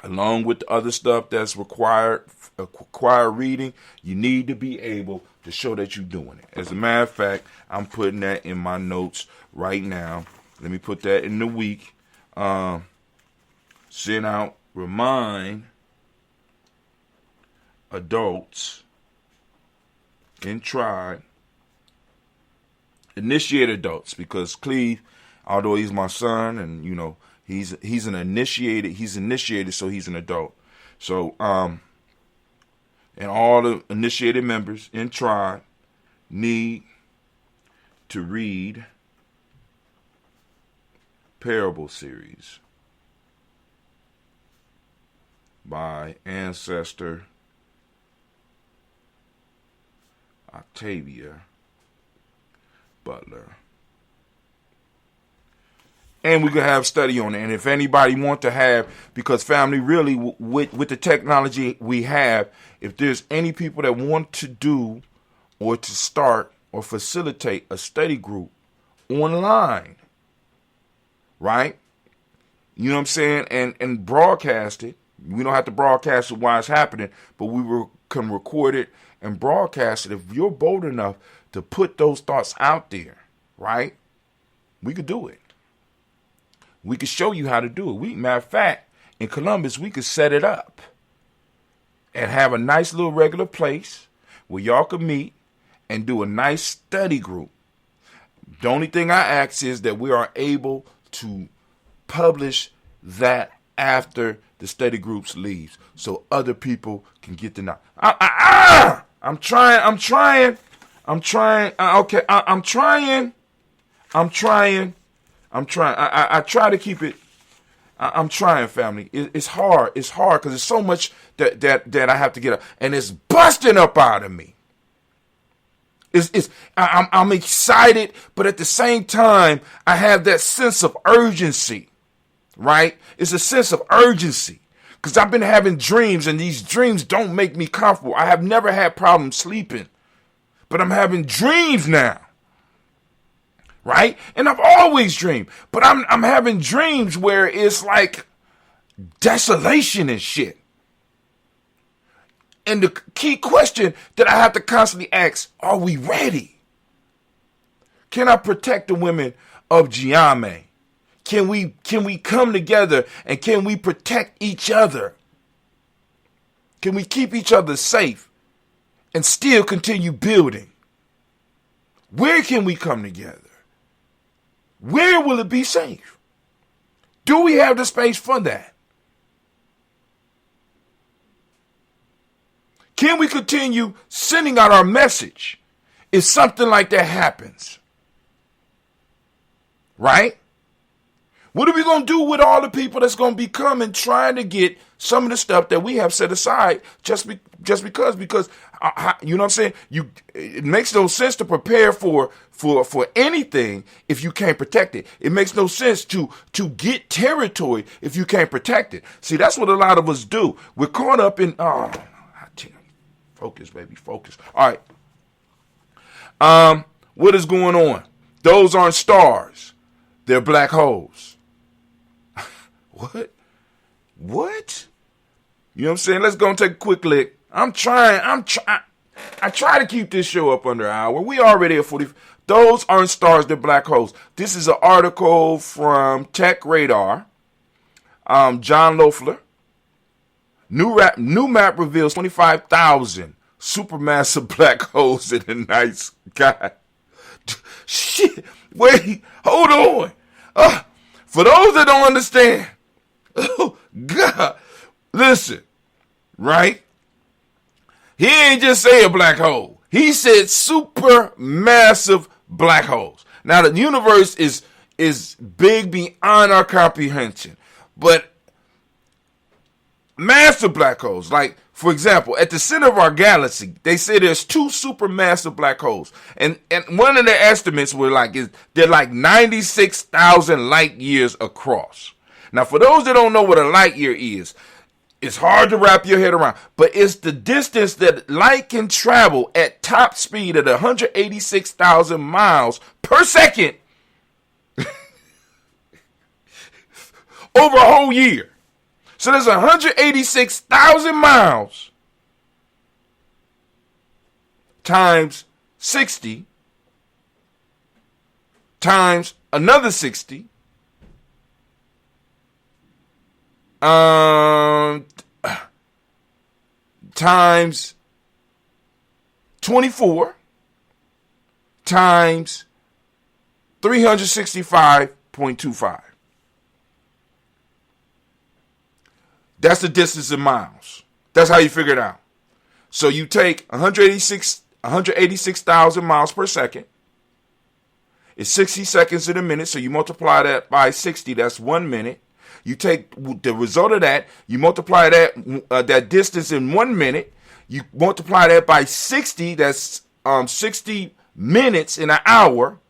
Along with the other stuff that's required reading, you need to be able to show that you're doing it. As a matter of fact, I'm putting that in my notes right now. Let me put that in the week. Send out, remind adults in tribe, initiate adults, because Cleve, although he's my son and he's an initiated, so he's an adult. So and all the initiated members in tribe need to read Parable series by ancestor Octavia Butler. And we can have study on it. And if anybody want to have, because family, really, with the technology we have, if there's any people that want to do or to start or facilitate a study group online, right? You know what I'm saying? And broadcast it. We don't have to broadcast it while it's happening, but we can record it and broadcast it. If you're bold enough to put those thoughts out there, right, we could do it. We could show you how to do it. Matter of fact, in Columbus, we could set it up and have a nice little regular place where y'all could meet and do a nice study group. The only thing I ask is that we are able to publish that after the study groups leaves, so other people can get to know. I'm trying. I try to keep it. I'm trying, family. It's hard. It's hard because there's so much that I have to get up, and it's busting up out of me. I'm excited, but at the same time, I have that sense of urgency. Right? It's a sense of urgency because I've been having dreams, and these dreams don't make me comfortable. I have never had problems sleeping, but I'm having dreams now. Right? And I've always dreamed, but I'm having dreams where it's like desolation and shit. And the key question that I have to constantly ask, are we ready? Can I protect the women of Gye-Nyame? Can we come together and can we protect each other? Can we keep each other safe and still continue building? Where can we come together? Where will it be safe? Do we have the space for that? Can we continue sending out our message if something like that happens? Right? What are we going to do with all the people that's going to be coming trying to get some of the stuff that we have set aside just because you know what I'm saying? It makes no sense to prepare for anything if you can't protect it. It makes no sense to get territory if you can't protect it. See, that's what a lot of us do. We're caught up in focus, baby, focus. All right. What is going on? Those aren't stars. They're black holes. What? You know what I'm saying? Let's go and take a quick lick. I'm trying. I try to keep this show up under an hour. We already at 40. Those aren't stars, they're black holes. This is an article from Tech Radar. John Loeffler. New map reveals 25,000 supermassive black holes in the night sky. Shit. Wait. Hold on. For those that don't understand. Oh, God. Listen. Right? He ain't just say a black hole. He said supermassive black holes. Now, the universe is big beyond our comprehension. But massive black holes, like, for example, at the center of our galaxy, they say there's 2 supermassive black holes. And one of the estimates were like, they're like 96,000 light years across. Now, for those that don't know what a light year is, it's hard to wrap your head around, but it's the distance that light can travel at top speed at 186,000 miles per second over a whole year. So there's 186,000 miles times 60 times another 60 times 24 times 365.25. That's the distance in miles. That's how you figure it out. So you take 186,000 miles per second. It's 60 seconds in a minute. So you multiply that by 60. That's 1 minute. You take the result of that. You multiply that distance in 1 minute. You multiply that by 60. That's 60 minutes in an hour.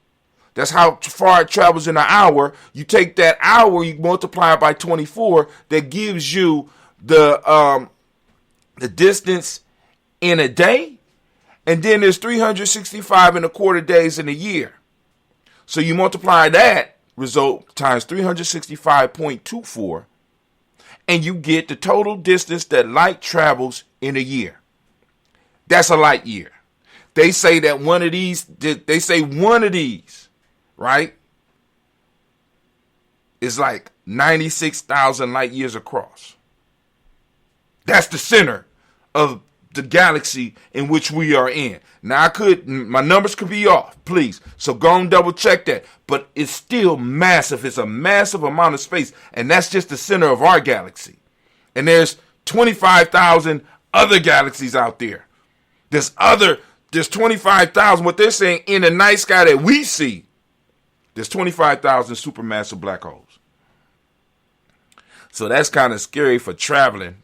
That's how far it travels in an hour. You take that hour, you multiply it by 24. That gives you the distance in a day. And then there's 365 and a quarter days in a year. So you multiply that result times 365.24. And you get the total distance that light travels in a year. That's a light year. They say that one of these, right, is like 96,000 light years across. That's the center of the galaxy in which we are in. Now, my numbers could be off, please. So go and double check that. But it's still massive. It's a massive amount of space. And that's just the center of our galaxy. And there's 25,000 other galaxies out there. There's 25,000, what they're saying, in the night sky that we see. There's 25,000 supermassive black holes. So that's kind of scary for traveling.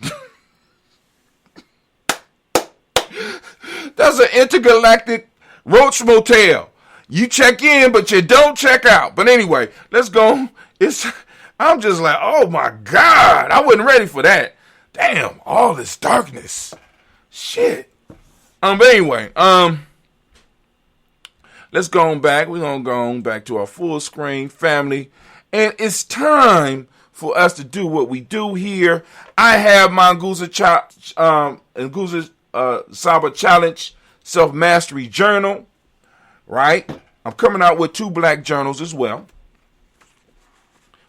That's an intergalactic roach motel. You check in, but you don't check out. But anyway, let's go. I'm just like, oh my God. I wasn't ready for that. Damn, all this darkness. Shit. But anyway, let's go on back. We're going to go on back to our full screen family. And it's time for us to do what we do here. I have my Nguza Saba Challenge Self-Mastery Journal, right? I'm coming out with 2 black journals as well.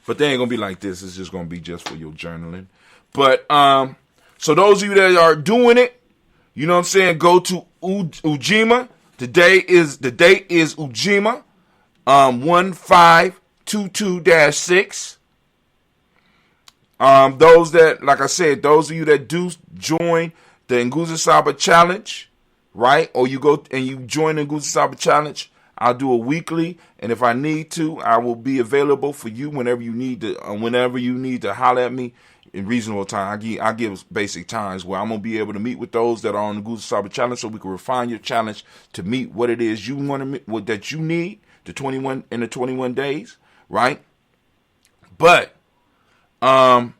But they ain't going to be like this. It's just going to be just for your journaling. But, so those of you that are doing it, you know what I'm saying, go to Ujima. The date is Ujima 1522-6. Those that, like I said, those of you that do join the Nguza Saba Challenge, right? Or you go and you join the Nguza Saba Challenge, I'll do a weekly, and if I need to, I will be available for you whenever you need to holler at me in reasonable time. I give basic times where I'm gonna be able to meet with those that are on the Nguza Saba Challenge, so we can refine your challenge to meet what it is you want to, what that you need, the 21 days, right? But and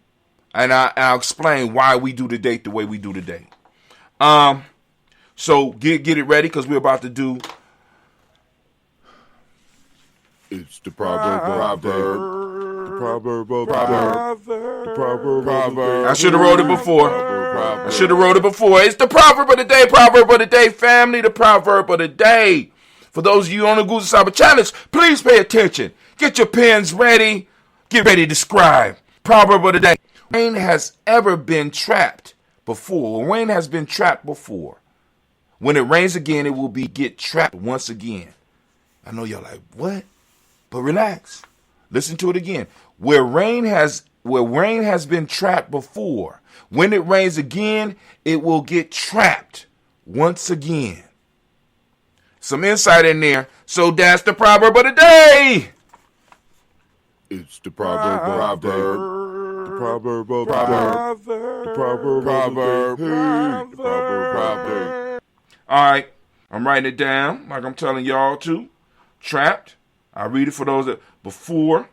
I'll explain why we do the date the way we do the date. So get it ready, because we're about to do. It's the proverb I should have wrote it before. It's the proverb of the day. Proverb of the day, family. The proverb of the day. For those of you on the Goose Cyber Challenge, please pay attention. Get your pens ready. Get ready to scribe. Proverb of the day. Rain has ever been trapped before. Rain has been trapped before. When it rains again, it will get trapped once again. I know y'all like, what? But relax. Listen to it again. Where rain has been trapped before, when it rains again, it will get trapped once again. Some insight in there. So that's the proverb of the day. It's the proverb of the day. The proverb of the proverb. All right. I'm writing it down like I'm telling y'all to. Trapped. I read it for those that before.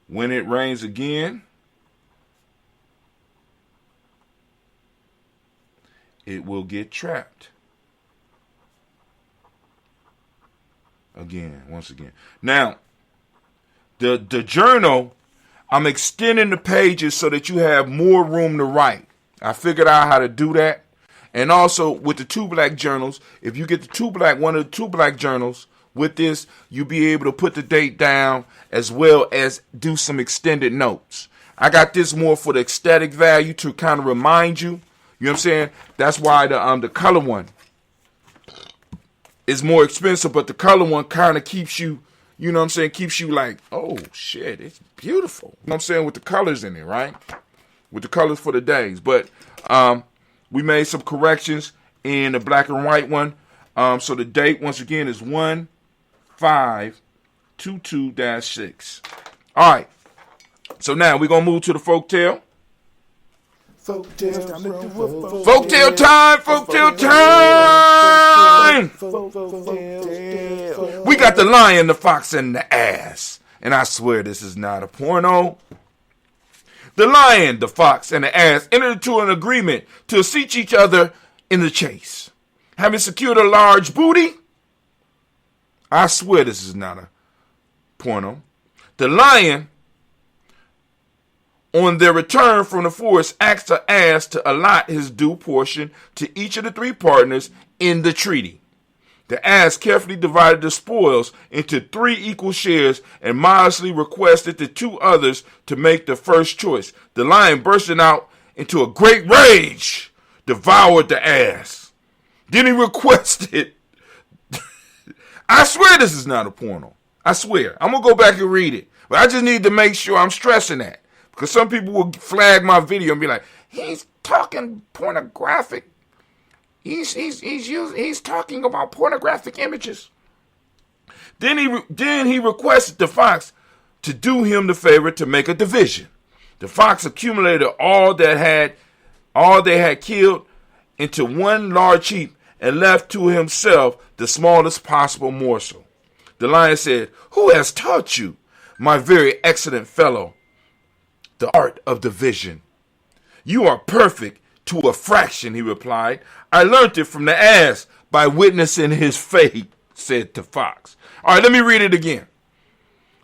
When it rains again, it will get trapped. Once again. Now, the journal, I'm extending the pages so that you have more room to write. I figured out how to do that. And also with the 2 black journals, if you get one of the 2 black journals with this, you'll be able to put the date down as well as do some extended notes. I got this more for the aesthetic value to kind of remind you. You know what I'm saying? That's why the color one is more expensive, but the color one kind of keeps you, you know what I'm saying, keeps you like, oh shit, it's beautiful. You know what I'm saying, with the colors in it, right? With the colors for the days. But we made some corrections in the black and white one. So the date, once again, is 1/5/22-6. All right. So now we're going to move to the folktale. Folktale time. We got the lion, the fox, and the ass. And I swear this is not a porno. The lion, the fox, and the ass entered into an agreement to assist each other in the chase. Having secured a large booty, I swear this is not a porno. The lion, on their return from the forest, asked the ass to allot his due portion to each of the 3 partners in the treaty. The ass carefully divided the spoils into 3 equal shares and modestly requested the 2 others to make the first choice. The lion, bursting out into a great rage, devoured the ass. Then he requested, I swear this is not a porno. I swear. I'm going to go back and read it. But I just need to make sure I'm stressing that. Because some people will flag my video and be like, he's talking pornographic. He's talking about pornographic images. Then he requested the fox to do him the favor to make a division. The fox accumulated all they had killed into one large heap and left to himself the smallest possible morsel. The lion said, "Who has taught you, my very excellent fellow, the art of division?" "You are perfect to a fraction," he replied. "I learned it from the ass by witnessing his fate," said the fox. All right, let me read it again.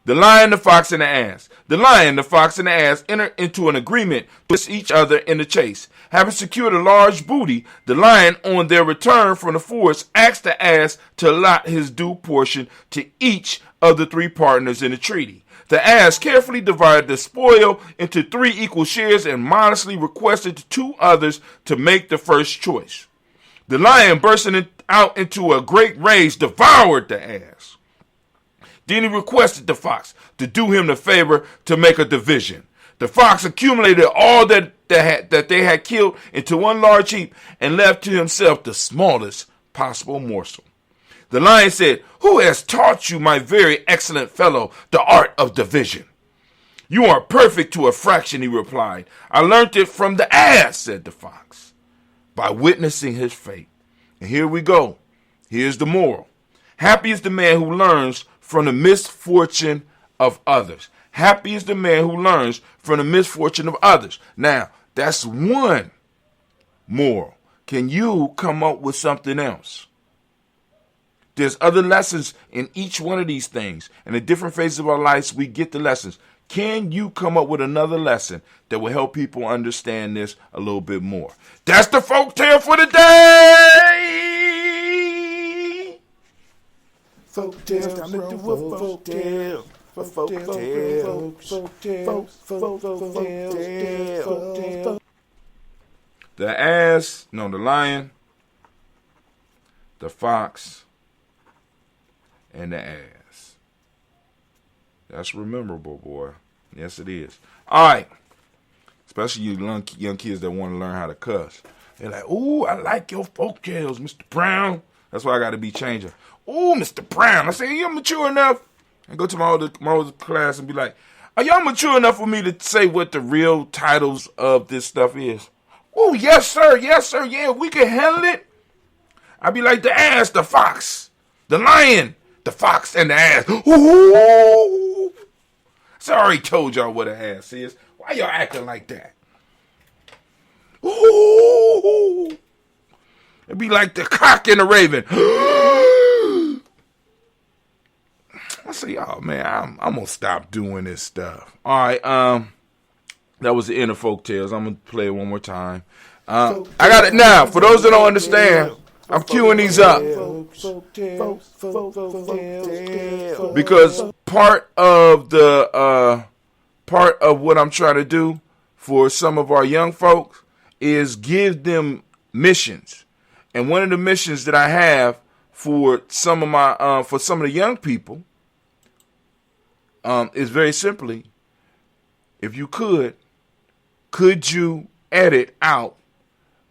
The lion, the fox, and the ass. The lion, the fox, and the ass entered into an agreement to assist each other in the chase. Having secured a large booty, the lion, on their return from the forest, asked the ass to allot his due portion to each of the 3 partners in the treaty. The ass carefully divided the spoil into 3 equal shares and modestly requested the 2 others to make the first choice. The lion, bursting out into a great rage, devoured the ass. Then he requested the fox to do him the favor to make a division. The fox accumulated all that they had killed into one large heap and left to himself the smallest possible morsel. The lion said, "Who has taught you, my very excellent fellow, the art of division?" "You are perfect to a fraction," he replied. "I learnt it from the ass," said the fox, "by witnessing his fate." And here we go. Here's the moral. Happy is the man who learns from the misfortune of others. Happy is the man who learns from the misfortune of others. Now, that's one moral. Can you come up with something else? There's other lessons in each one of these things. And in different phases of our lives, we get the lessons. Can you come up with another lesson that will help people understand this a little bit more? That's the folktale for the day. Folktales, time to do a folktale. Folktale. The lion, the fox, and the ass. That's memorable, boy. Yes, it is. All right. Especially you young kids that want to learn how to cuss. They're like, ooh, I like your folktales, Mr. Brown. That's why I got to be changing. Ooh, Mr. Brown. I say, you're mature enough. I go to my older class and be like, are y'all mature enough for me to say what the real titles of this stuff is? Oh, yes, sir. Yes, sir. Yeah, we can handle it. I'd be like the ass, the fox, the lion, the fox, and the ass. Ooh. So I already told y'all what an ass is. Why y'all acting like that? Ooh. It'd be like the cock and the raven. I say, oh, man, I'm going to stop doing this stuff. All right, that was the end of folktales. I'm going to play it one more time. I got it now. For those that don't understand, I'm queuing these up. Because part of what I'm trying to do for some of our young folks is give them missions. And one of the missions that I have for some of the young people is very simply, if you could you edit out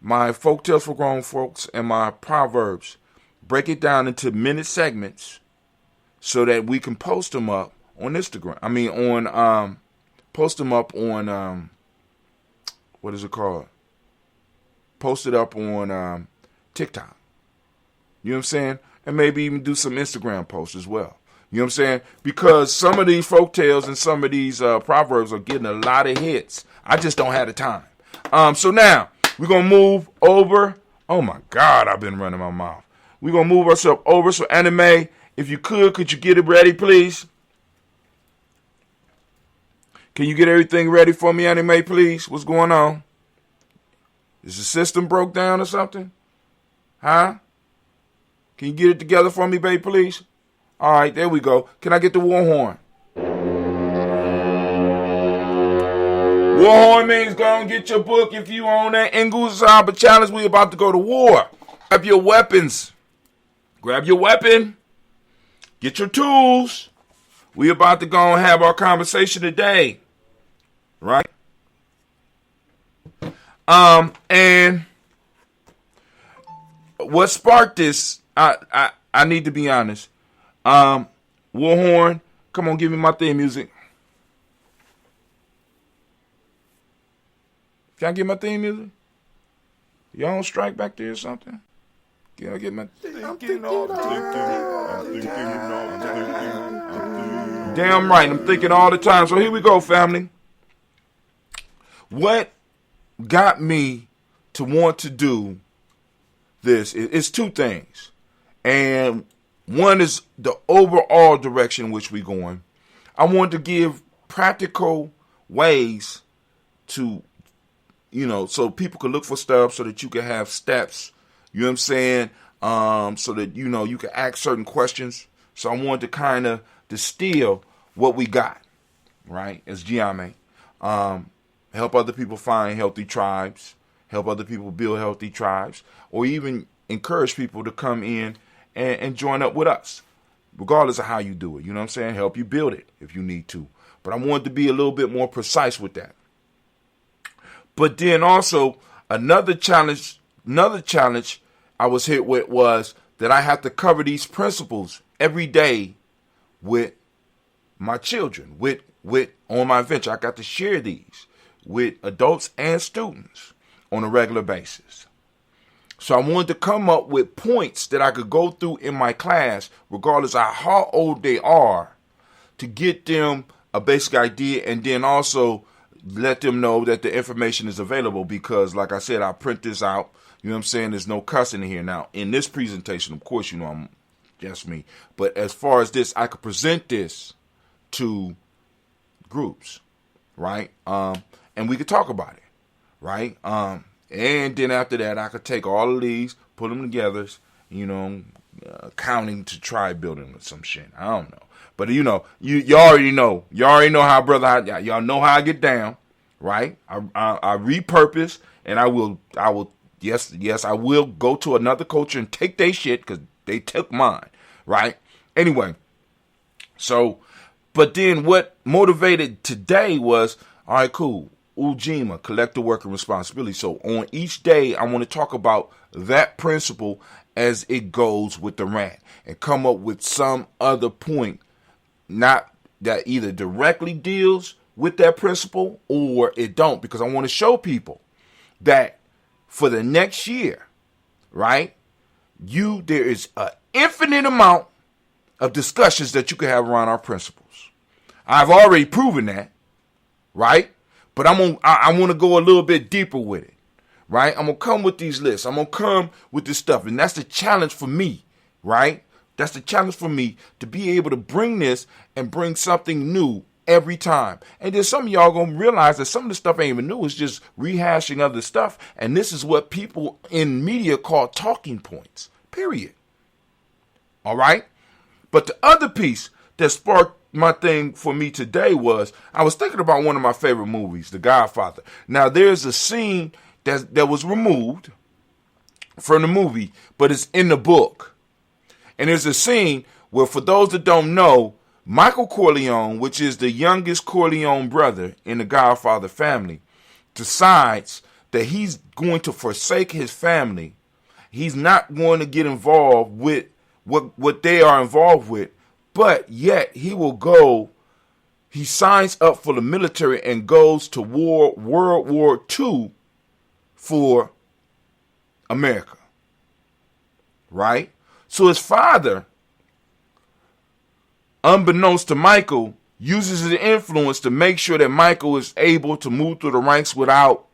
my folktales for grown folks and my proverbs, break it down into minute segments so that we can post them up on Instagram. I mean, post them up on, what is it called? Post it up on TikTok. You know what I'm saying? And maybe even do some Instagram posts as well. You know what I'm saying? Because some of these folktales and some of these proverbs are getting a lot of hits. I just don't have the time. So now, we're going to move over. Oh, my God, I've been running my mouth. We're going to move ourselves over. So, Anime, if you could you get it ready, please? Can you get everything ready for me, Anime, please? What's going on? Is the system broke down or something? Huh? Can you get it together for me, babe, please? All right, there we go. Can I get the war horn? War horn means go and get your book if you own that Ingus Cyber Challenge. We about to go to war. Grab your weapons. Grab your weapon. Get your tools. We about to go and have our conversation today. Right? And what sparked this, I need to be honest. Warhorn, come on, give me my theme music. Can I get my theme music? Y'all on strike back there or something? Can I get my Damn right, I'm thinking all the time. So here we go, family. What got me to want to do this is two things. And one is the overall direction in which we're going. I want to give practical ways to, so people can look for stuff so that you can have steps, you know what I'm saying? So that, you can ask certain questions. So I wanted to kind of distill what we got, right, as Gye-Nyame. Help other people find healthy tribes, help other people build healthy tribes, or even encourage people to come in and join up with us, regardless of how you do it. You know what I'm saying? Help you build it if you need to. But I wanted to be a little bit more precise with that. But then also another challenge I was hit with was that I have to cover these principles every day with my children, with on my venture. I got to share these with adults and students on a regular basis. So I wanted to come up with points that I could go through in my class, regardless of how old they are, to get them a basic idea and then also let them know that the information is available because, like I said, I print this out. You know what I'm saying? There's no cussing in here. Now, in this presentation, of course, I'm just me. But as far as this, I could present this to groups, right? And we could talk about it, right? And then after that, I could take all of these, put them together, counting to try building or some shit. I don't know. But you already know. You already know how, brother. Y'all know how I get down, right? I repurpose, and I will. Yes, I will go to another culture and take their shit because they took mine, right? Anyway, so, but then what motivated today was, all right, cool. Ujima, collective worker responsibility. So on each day, I want to talk about that principle as it goes with the rant and come up with some other point, not that either directly deals with that principle or it don't, because I want to show people that for the next year, right, there is an infinite amount of discussions that you can have around our principles. I've already proven that, right? But I want to go a little bit deeper with it, right? I'm going to come with these lists. I'm going to come with this stuff. And that's the challenge for me, right? That's the challenge for me to be able to bring this and bring something new every time. And then some of y'all going to realize that some of the stuff ain't even new. It's just rehashing other stuff. And this is what people in media call talking points, period. All right? But the other piece that sparked my thing for me today was I was thinking about one of my favorite movies, The Godfather. Now, there's a scene that was removed from the movie, but it's in the book. And there's a scene where, for those that don't know, Michael Corleone, which is the youngest Corleone brother in the Godfather family, decides that he's going to forsake his family. He's not going to get involved with what they are involved with. But yet he signs up for the military and goes to World War II for America. Right? So his father, unbeknownst to Michael, uses his influence to make sure that Michael is able to move through the ranks without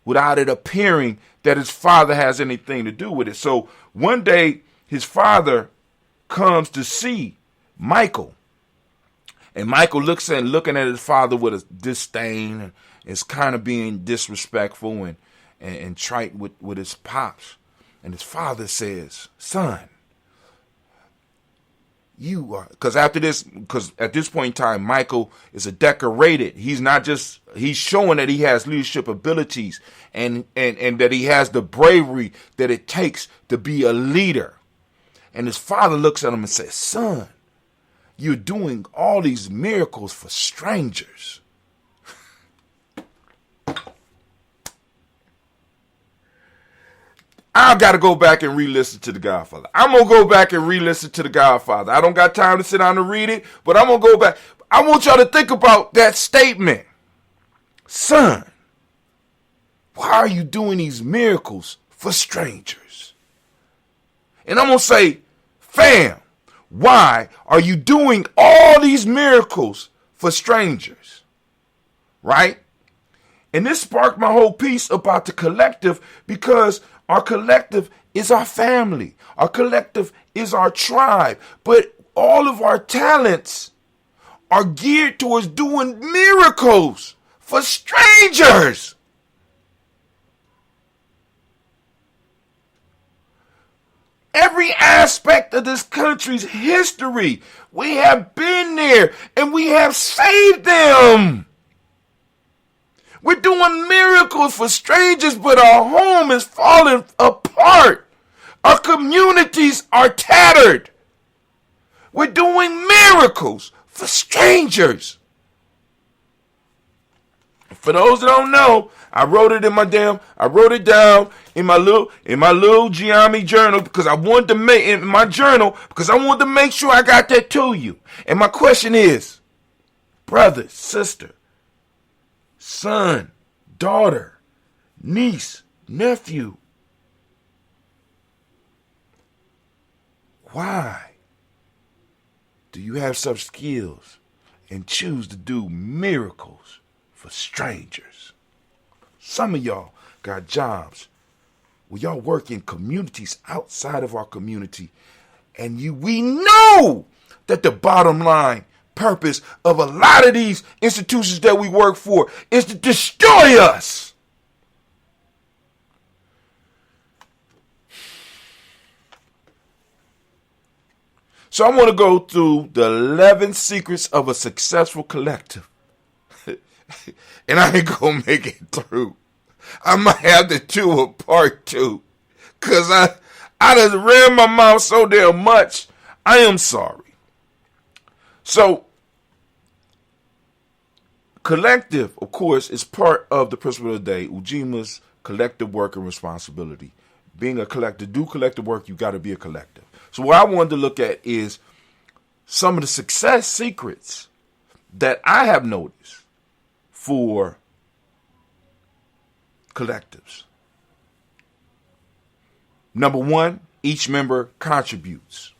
it appearing that his father has anything to do with it. So one day his father comes to see Michael, and Michael looking at his father with a disdain, and is kind of being disrespectful and trite with his pops. And his father says, "Son, you are," because at this point in time, Michael is a decorated. He's showing that he has leadership abilities and that he has the bravery that it takes to be a leader. And his father looks at him and says, "Son, you're doing all these miracles for strangers." I've got to go back and re-listen to The Godfather. I'm going to go back and re-listen to The Godfather. I don't got time to sit down and read it, but I'm going to go back. I want y'all to think about that statement. Son, why are you doing these miracles for strangers? And I'm going to say, fam, why are you doing all these miracles for strangers? Right? And this sparked my whole piece about the collective, because our collective is our family. Our collective is our tribe. But all of our talents are geared towards doing miracles for strangers. Every aspect of this country's history, we have been there and we have saved them. We're doing miracles for strangers, but our home is falling apart. Our communities are tattered. We're doing miracles for strangers. For those that don't know, I wrote it down in my little Gye-Nyame journal because I wanted to make sure I got that to you. And my question is, brother, sister, son, daughter, niece, nephew, why do you have such skills and choose to do miracles for strangers? Some of y'all got jobs where y'all work in communities outside of our community, And we know that the bottom line purpose of a lot of these institutions that we work for is to destroy us. So I want to go through the 11 secrets of a successful collective. And I ain't going to make it through. I might have to do a part 2. Because I done ran my mouth so damn much. I am sorry. So, collective, of course, is part of the principle of the day. Ujima's collective work and responsibility. Being a collective, do collective work, you got to be a collective. So what I wanted to look at is some of the success secrets that I have noticed for collectives. Number 1, each member contributes.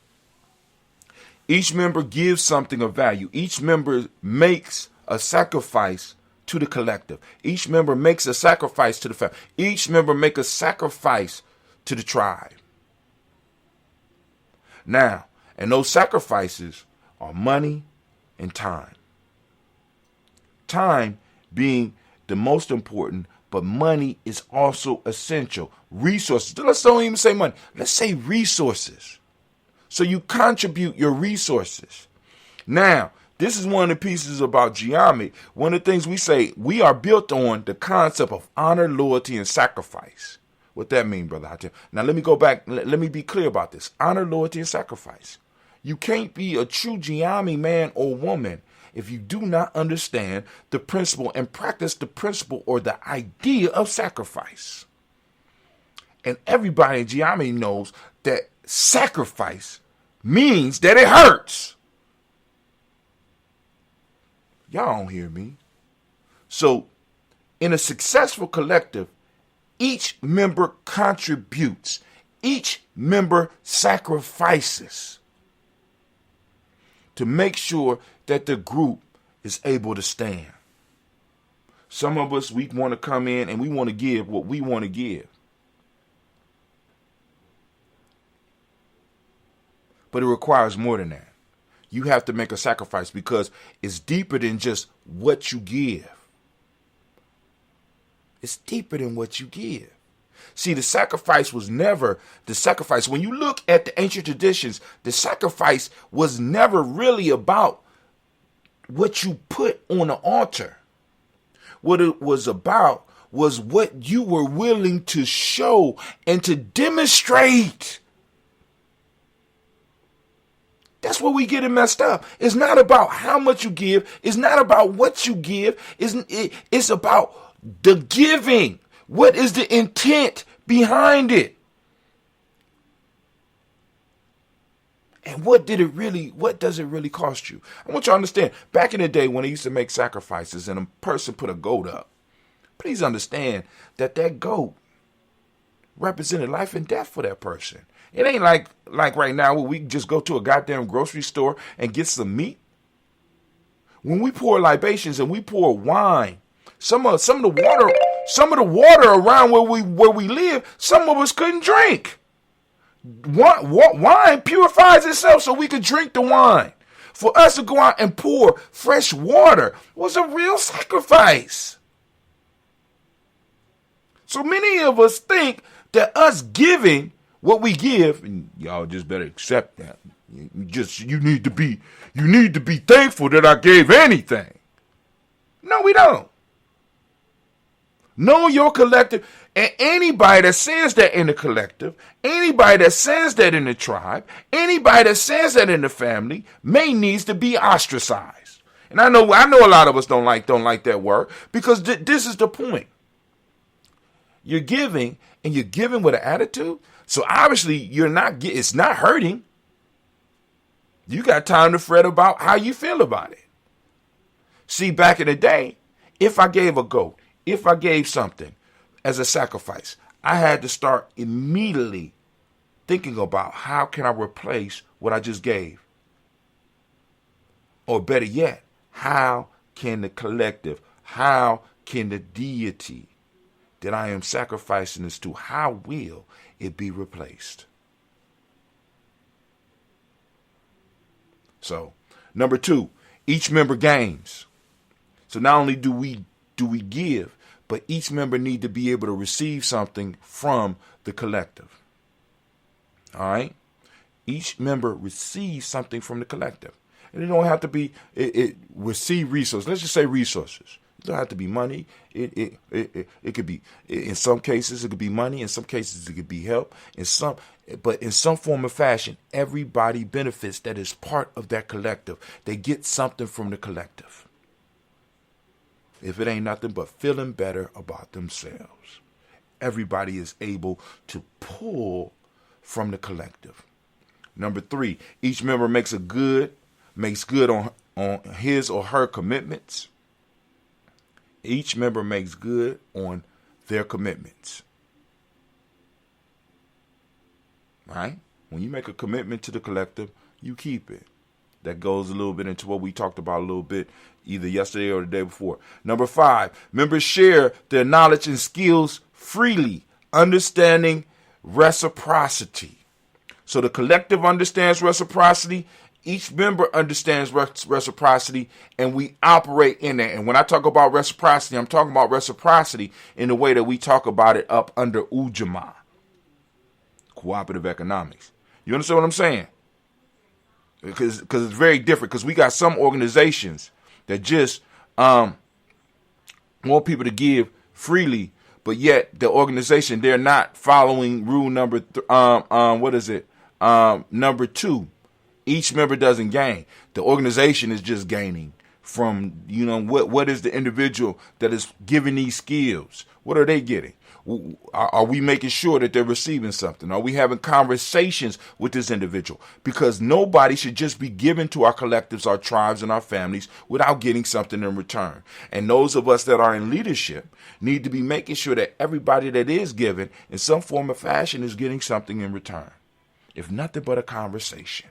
Each member gives something of value. Each member makes a sacrifice to the collective. Each member makes a sacrifice to the family. Each member makes a sacrifice to the tribe. Now, and those sacrifices are money and time. Time being the most important, but money is also essential. Resources. Let's don't even say money. Let's say resources. So you contribute your resources. Now, this is one of the pieces about Gye-Nyame. One of the things we say, we are built on the concept of honor, loyalty, and sacrifice. What that mean, Brother Hatim? Now, let me go back. Let me be clear about this. Honor, loyalty, and sacrifice. You can't be a true Gye-Nyame man or woman if you do not understand the principle and practice the principle or the idea of sacrifice. And everybody in Gye-Nyame knows that sacrifice means that it hurts. Y'all don't hear me. So, in a successful collective, each member contributes. Each member sacrifices to make sure that the group is able to stand. Some of us, we want to come in and we want to give what we want to give. But it requires more than that. You have to make a sacrifice because it's deeper than just what you give. It's deeper than what you give. See, the sacrifice was never the sacrifice. When you look at the ancient traditions, the sacrifice was never really about what you put on the altar. What it was about was what you were willing to show and to demonstrate. That's where we get it messed up. It's not about how much you give. It's not about what you give. It's about the giving. What is the intent behind it? And what does it really cost you? I want you to understand, back in the day when they used to make sacrifices and a person put a goat up, please understand that goat represented life and death for that person. It ain't like right now where we just go to a goddamn grocery store and get some meat. When we pour libations and we pour wine, some of the water around where we live, some of us couldn't drink. Wine purifies itself so we could drink the wine. For us to go out and pour fresh water was a real sacrifice. So many of us think that us giving what we give, and y'all just better accept that. You need to be thankful that I gave anything. No, we don't. Know your collective, and anybody that says that in the collective, anybody that says that in the tribe, anybody that says that in the family may needs to be ostracized. And I know a lot of us don't like that word because this is the point. You're giving, and you're giving with an attitude. So obviously it's not hurting. You got time to fret about how you feel about it. See, back in the day, if I gave a goat, if I gave something as a sacrifice, I had to start immediately thinking about how can I replace what I just gave? Or better yet, how can the collective, how can the deity that I am sacrificing this to, how will it be replaced? So, number 2, each member gains. So not only do we give, but each member need to be able to receive something from the collective. All right? Each member receives something from the collective. And it don't have to be, it receive resources. Let's just say resources. It don't have to be money. It could be, in some cases, it could be money. In some cases, it could be help. But in some form or fashion, everybody benefits that is part of that collective. They get something from the collective. If it ain't nothing but feeling better about themselves, everybody is able to pull from the collective. Number 3, each member makes good on his or her commitments. Each member makes good on their commitments. Right? When you make a commitment to the collective, you keep it. That goes a little bit into what we talked about a little bit either yesterday or the day before. Number 5, members share their knowledge and skills freely, understanding reciprocity. So the collective understands reciprocity. Each member understands reciprocity, and we operate in that. And when I talk about reciprocity, I'm talking about reciprocity in the way that we talk about it up under Ujima, cooperative economics. You understand what I'm saying? Because it's very different. Because we got some organizations that just want people to give freely, but yet the organization, they're not following rule number number 2. Each member doesn't gain. The organization is just gaining from, what is the individual that is giving these skills? What are they getting? Are we making sure that they're receiving something? Are we having conversations with this individual? Because nobody should just be given to our collectives, our tribes, and our families without getting something in return. And those of us that are in leadership need to be making sure that everybody that is given in some form or fashion is getting something in return. If nothing but a conversation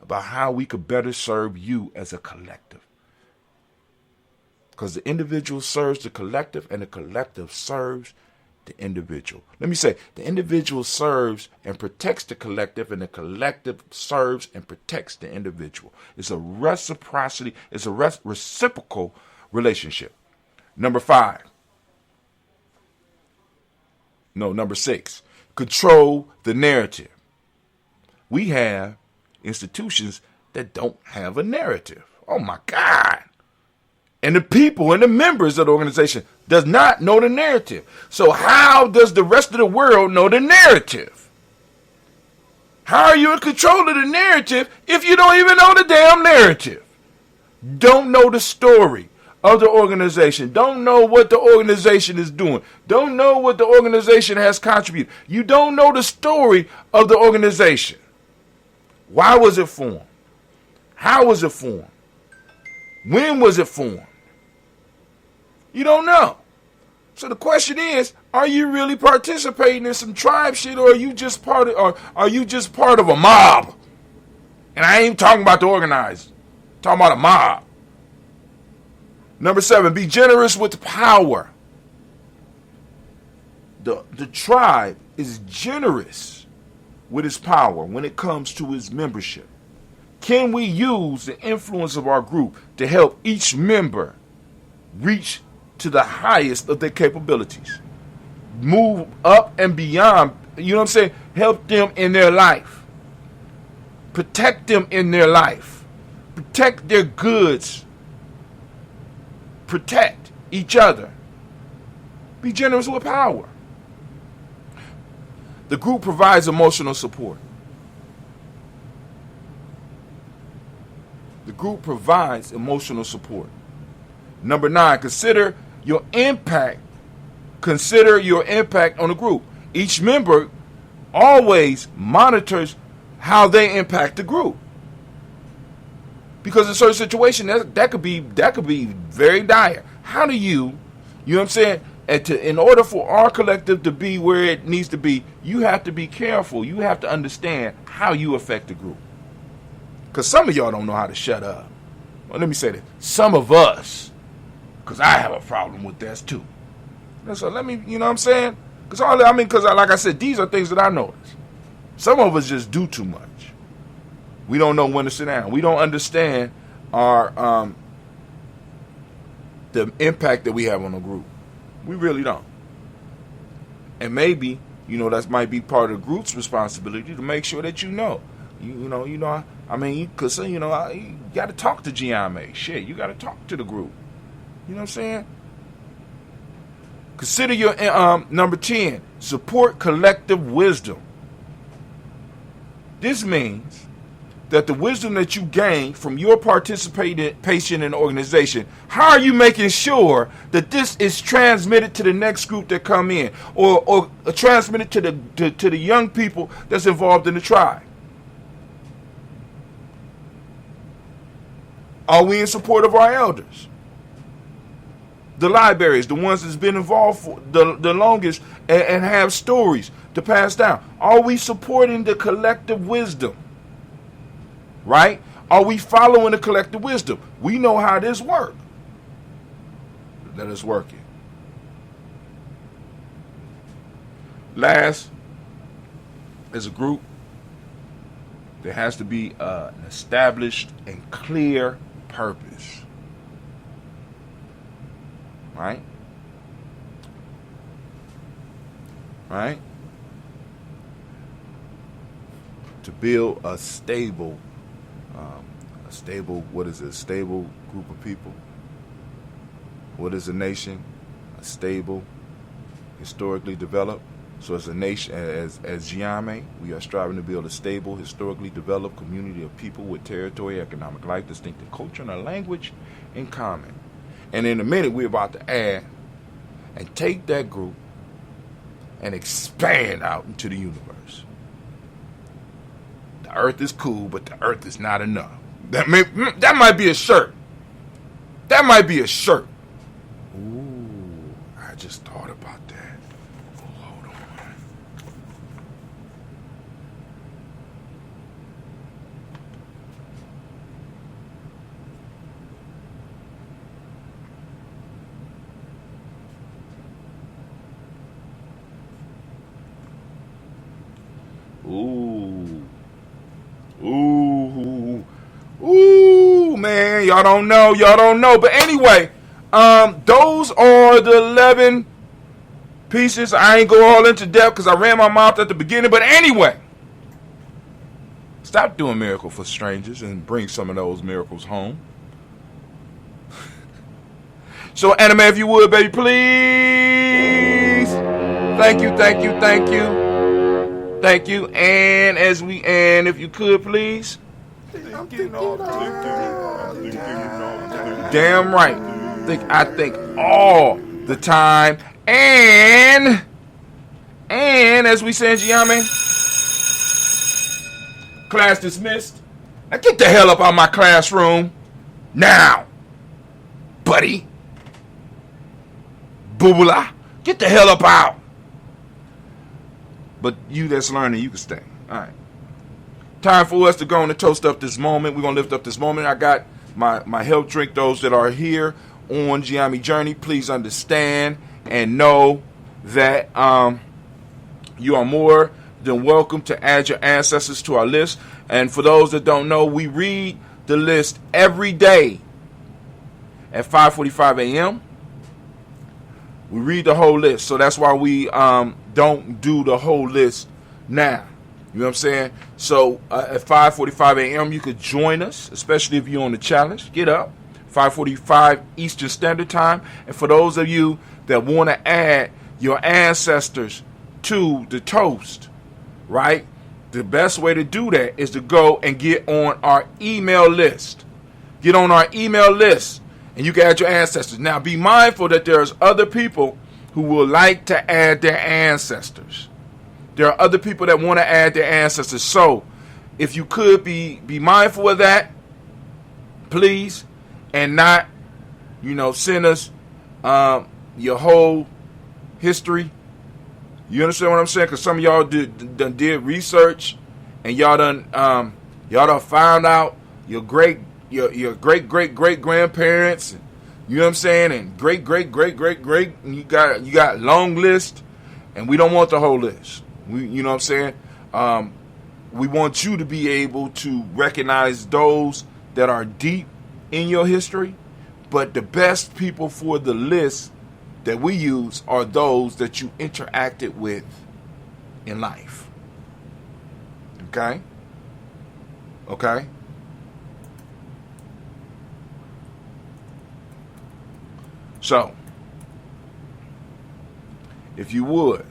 about how we could better serve you as a collective. Because the individual serves the collective and the collective serves the individual. Let me say, the individual serves and protects the collective, and the collective serves and protects the individual. It's a reciprocity, it's a reciprocal relationship. Number 6, control the narrative. We have institutions that don't have a narrative. Oh my God. And the people and the members of the organization does not know the narrative. So how does the rest of the world know the narrative? How are you in control of the narrative if you don't even know the damn narrative? Don't know the story of the organization. Don't know what the organization is doing. Don't know what the organization has contributed. You don't know the story of the organization. Why was it formed? How was it formed? When was it formed? You don't know. So the question is, are you really participating in some tribe shit, or are you just part of a mob? And I ain't talking about the organized. I'm talking about a mob. Number 7, be generous with power. The tribe is generous with its power when it comes to its membership. Can we use the influence of our group to help each member reach to the highest of their capabilities? Move up and beyond, you know what I'm saying? Help them in their life. Protect them in their life. Protect their goods. Protect each other. Be generous with power. The group provides emotional support. The group provides emotional support. Number 9, consider your impact. Consider your impact on the group. Each member always monitors how they impact the group. Because in certain situations, that could be very dire. How do you know what I'm saying? In order for our collective to be where it needs to be, you have to be careful. You have to understand how you affect the group. Because some of y'all don't know how to shut up. Well, let me say this. Some of us, because I have a problem with that too. So let me, you know what I'm saying? Because like I said, these are things that I notice. Some of us just do too much. We don't know when to sit down. We don't understand our the impact that we have on the group. We really don't. And maybe, that might be part of the group's responsibility to make sure that you know. I mean, because, you got to talk to Gye-Nyame. Shit, you got to talk to the group. You know what I'm saying? Consider your number 10, support collective wisdom. This means that the wisdom that you gain from your participation in the organization, how are you making sure that this is transmitted to the next group that come in, or transmitted to the young people that's involved in the tribe? Are we in support of our elders? The libraries, the ones that's been involved for the longest and have stories to pass down. Are we supporting the collective wisdom? Right? Are we following the collective wisdom? We know how this works. Let us work it. Last, as a group, there has to be an established and clear purpose. Right? Right? To build a stable stable group of people. What is a nation? A stable, historically developed. So as a nation, as Gye-Nyame, we are striving to build a stable, historically developed community of people with territory, economic life, distinctive culture, and a language in common. And in a minute, we're about to add and take that group and expand out into the universe. The earth is cool, but the earth is not enough. That might be a shirt. That might be a shirt. Ooh, I just thought about that. Oh, hold on. Ooh, man, y'all don't know. But anyway, those are the 11 pieces. I ain't go all into depth because I ran my mouth at the beginning. But anyway, stop doing miracle for strangers and bring some of those miracles home. So, Anime, if you would, baby, please. Thank you. And as we end, if you could, please. Damn right. I think all the time. And as we say in Gye-Nyame, class dismissed. Now get the hell up out of my classroom. Now, buddy. Boobula. Get the hell up out. But you that's learning, you can stay. All right. Time for us to go and toast up this moment. We're going to lift up this moment. I got my help drink. Those that are here on Gye-Nyame Journey, please understand and know that you are more than welcome to add your ancestors to our list. And for those that don't know, we read the list every day at 5:45 a.m. We read the whole list. So that's why we don't do the whole list now. You know what I'm saying? So at 5:45 a.m. you could join us, especially if you're on the challenge. Get up, 5:45 Eastern Standard Time. And for those of you that want to add your ancestors to the toast, right? The best way to do that is to go and get on our email list. Get on our email list, and you can add your ancestors. Now, be mindful that there's other people who will like to add their ancestors. There are other people that want to add their ancestors. So, if you could be mindful of that, please, and not, send us your whole history. You understand what I'm saying? Because some of y'all did research, and y'all done found out your great grandparents. You know what I'm saying? And great. And you got long list, and we don't want the whole list. You know what I'm saying? we want you to be able to recognize those that are deep in your history, but the best people for the list that we use are those that you interacted with in life. Okay? Okay? So, if you would,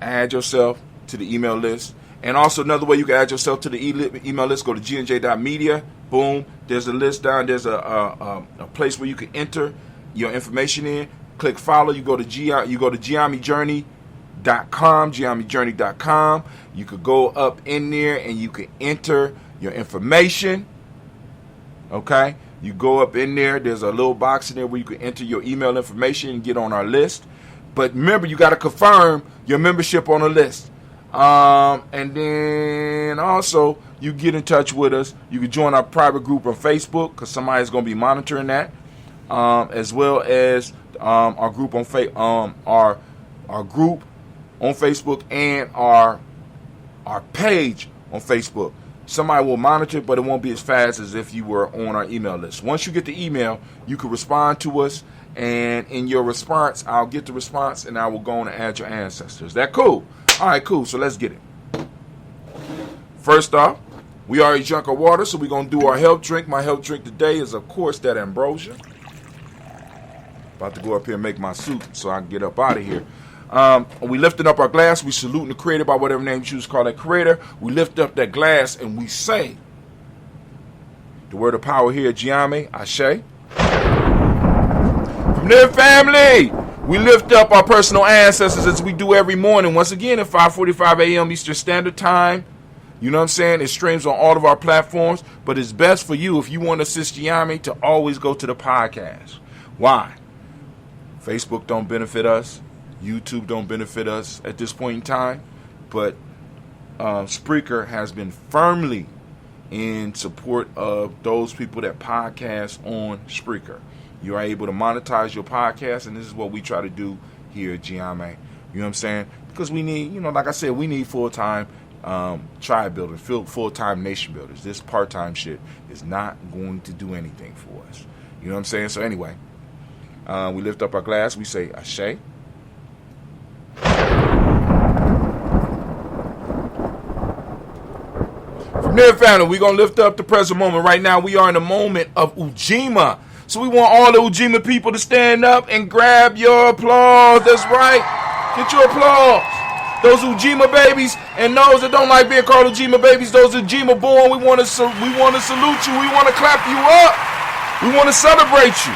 add yourself to the email list. And also another way you can add yourself to the email list, go to GNJ.Media. Boom. There's a list down. There's a place where you can enter your information in. Click follow. You go to Gye-Nyame.support.com, GNJMedia.support.com. You could go up in there and you can enter your information. Okay? You go up in there. There's a little box in there where you can enter your email information and get on our list. But remember, you got to confirm your membership on the list. And then also, you get in touch with us. You can join our private group on Facebook because somebody's going to be monitoring that, as well as our group on our group on Facebook and our page on Facebook. Somebody will monitor it, but it won't be as fast as if you were on our email list. Once you get the email, you can respond to us. And in your response, I'll get the response, and I will go on and add your ancestors. That cool? All right, cool. So let's get it. First off, we are a junk of water, so we're going to do our health drink. My health drink today is, of course, that ambrosia. About to go up here and make my soup so I can get up out of here. We lifted up our glass. We saluting the creator by whatever name you choose to call that creator. We lift up that glass, and we say the word of power here at Gye-Nyame, Ashe. From there, family, we lift up our personal ancestors as we do every morning. Once again, at 5:45 a.m. Eastern Standard Time. You know what I'm saying? It streams on all of our platforms. But it's best for you, if you want to assist Gye-Nyame, to always go to the podcast. Why? Facebook don't benefit us. YouTube don't benefit us at this point in time. But Spreaker has been firmly in support of those people that podcast on Spreaker. You are able to monetize your podcast, and this is what we try to do here at Gye-Nyame. You know what I'm saying? Because we need, like I said, we need full-time tribe builders, full-time nation builders. This part-time shit is not going to do anything for us. You know what I'm saying? So anyway, we lift up our glass. We say, Ashe. From there, family, we're going to lift up the present moment. Right now, we are in the moment of Ujima. So we want all the Ujima people to stand up and grab your applause. That's right. Get your applause. Those Ujima babies and those that don't like being called Ujima babies, those Ujima born, we want to salute you. We want to clap you up. We want to celebrate you.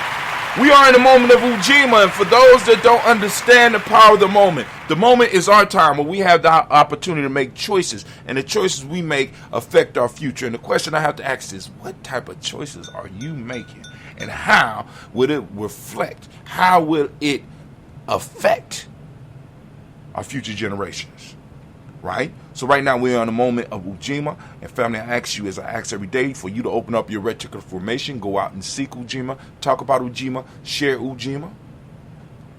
We are in the moment of Ujima, and for those that don't understand the power of the moment is our time where we have the opportunity to make choices, and the choices we make affect our future. And the question I have to ask is, what type of choices are you making? And how will it reflect? How will it affect our future generations? Right? So right now we're on the moment of Ujima. And family, I ask you, as I ask every day, for you to open up your reticular formation. Go out and seek Ujima. Talk about Ujima. Share Ujima.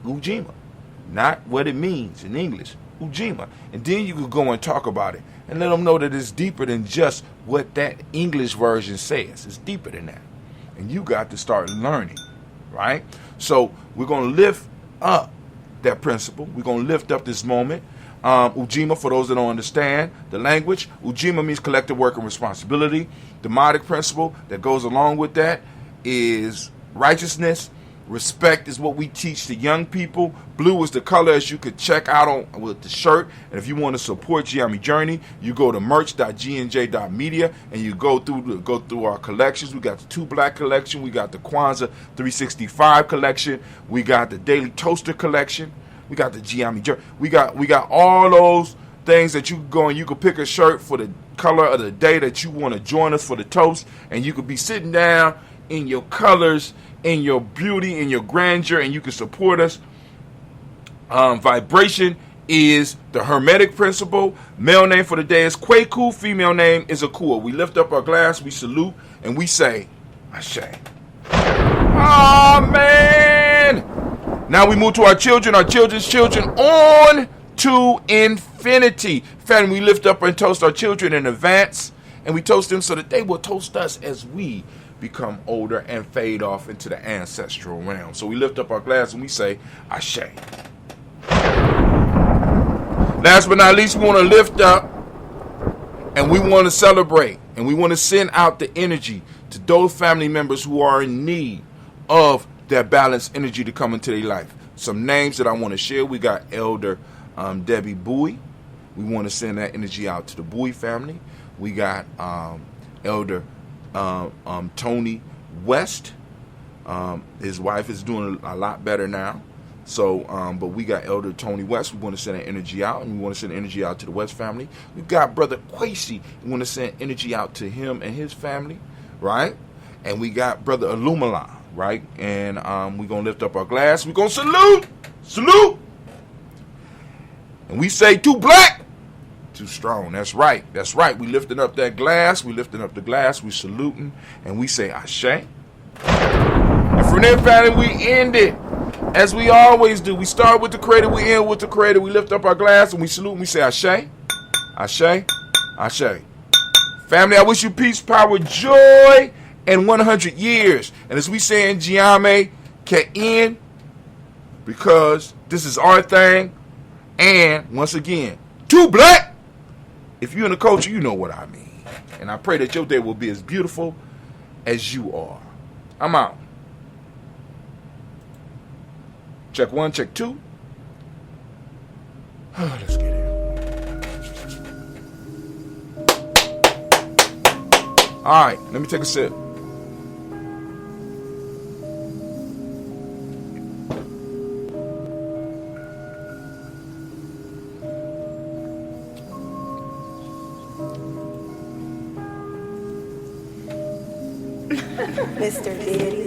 Ujima. Not what it means in English. Ujima. And then you could go and talk about it. And let them know that it's deeper than just what that English version says. It's deeper than that. And you got to start learning, right? So we're going to lift up that principle. We're going to lift up this moment. Ujima, for those that don't understand the language, Ujima means collective work and responsibility. The Modic principle that goes along with that is righteousness. Respect is what we teach to young people. Blue is the color, as you could check out on with the shirt. And if you want to support Gye-Nyame Journey, you go to merch.GNJ.media and you go through our collections. We got the 2 Black collection. We got the Kwanzaa 365 collection. We got the Daily Toaster collection. We got the Gye-Nyame Journey. We got all those things that you can go and you can pick a shirt for the color of the day that you want to join us for the toast. And you could be sitting down in your colors, in your beauty, in your grandeur, and you can support us. Vibration is the Hermetic principle. Male name for the day is Kwaku. Female name is Akua. We lift up our glass, we salute, and we say, Ashe. Amen. Now we move to our children's children on to infinity. Family, we lift up and toast our children in advance, and we toast them so that they will toast us as we become older and fade off into the ancestral realm. So we lift up our glass and we say, Ashe. Last but not least, we want to lift up and we want to celebrate and we want to send out the energy to those family members who are in need of that balanced energy to come into their life. Some names that I want to share. We got Elder Debbie Bowie. We want to send that energy out to the Bowie family. We got Elder Tony West. His wife is doing a lot better now. So, but we got Elder Tony West. We want to send that energy out, and we want to send energy out to the West family. We got Brother Quasi. We want to send energy out to him and his family, right? And we got Brother Illumila, right? And we're going to lift up our glass. We're going to salute. And we say, too black, too strong. That's right. We lifting up that glass. We lifting up the glass. We saluting, and we say, Ashe. And from there, family, we end it as we always do. We start with the Creator, we end with the Creator. We lift up our glass and we salute and we say Ashe, Ashe, Ashe. Family, I wish you peace, power, joy, and 100 years. And as we say in Gye-Nyame, can end, because this is our thing. And once again, too black. If you're in the culture, you know what I mean. And I pray that your day will be as beautiful as you are. I'm out. Check 1, check 2. Let's get it. All right, let me take a sip. Mr. Diddy.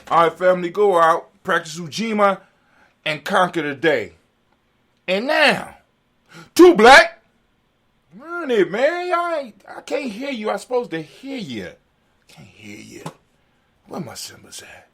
All right, family, go out, practice Ujima, and conquer the day. And now, 2 Black. Run it, man. I can't hear you. I'm supposed to hear you. Can't hear you. Where my cymbals at?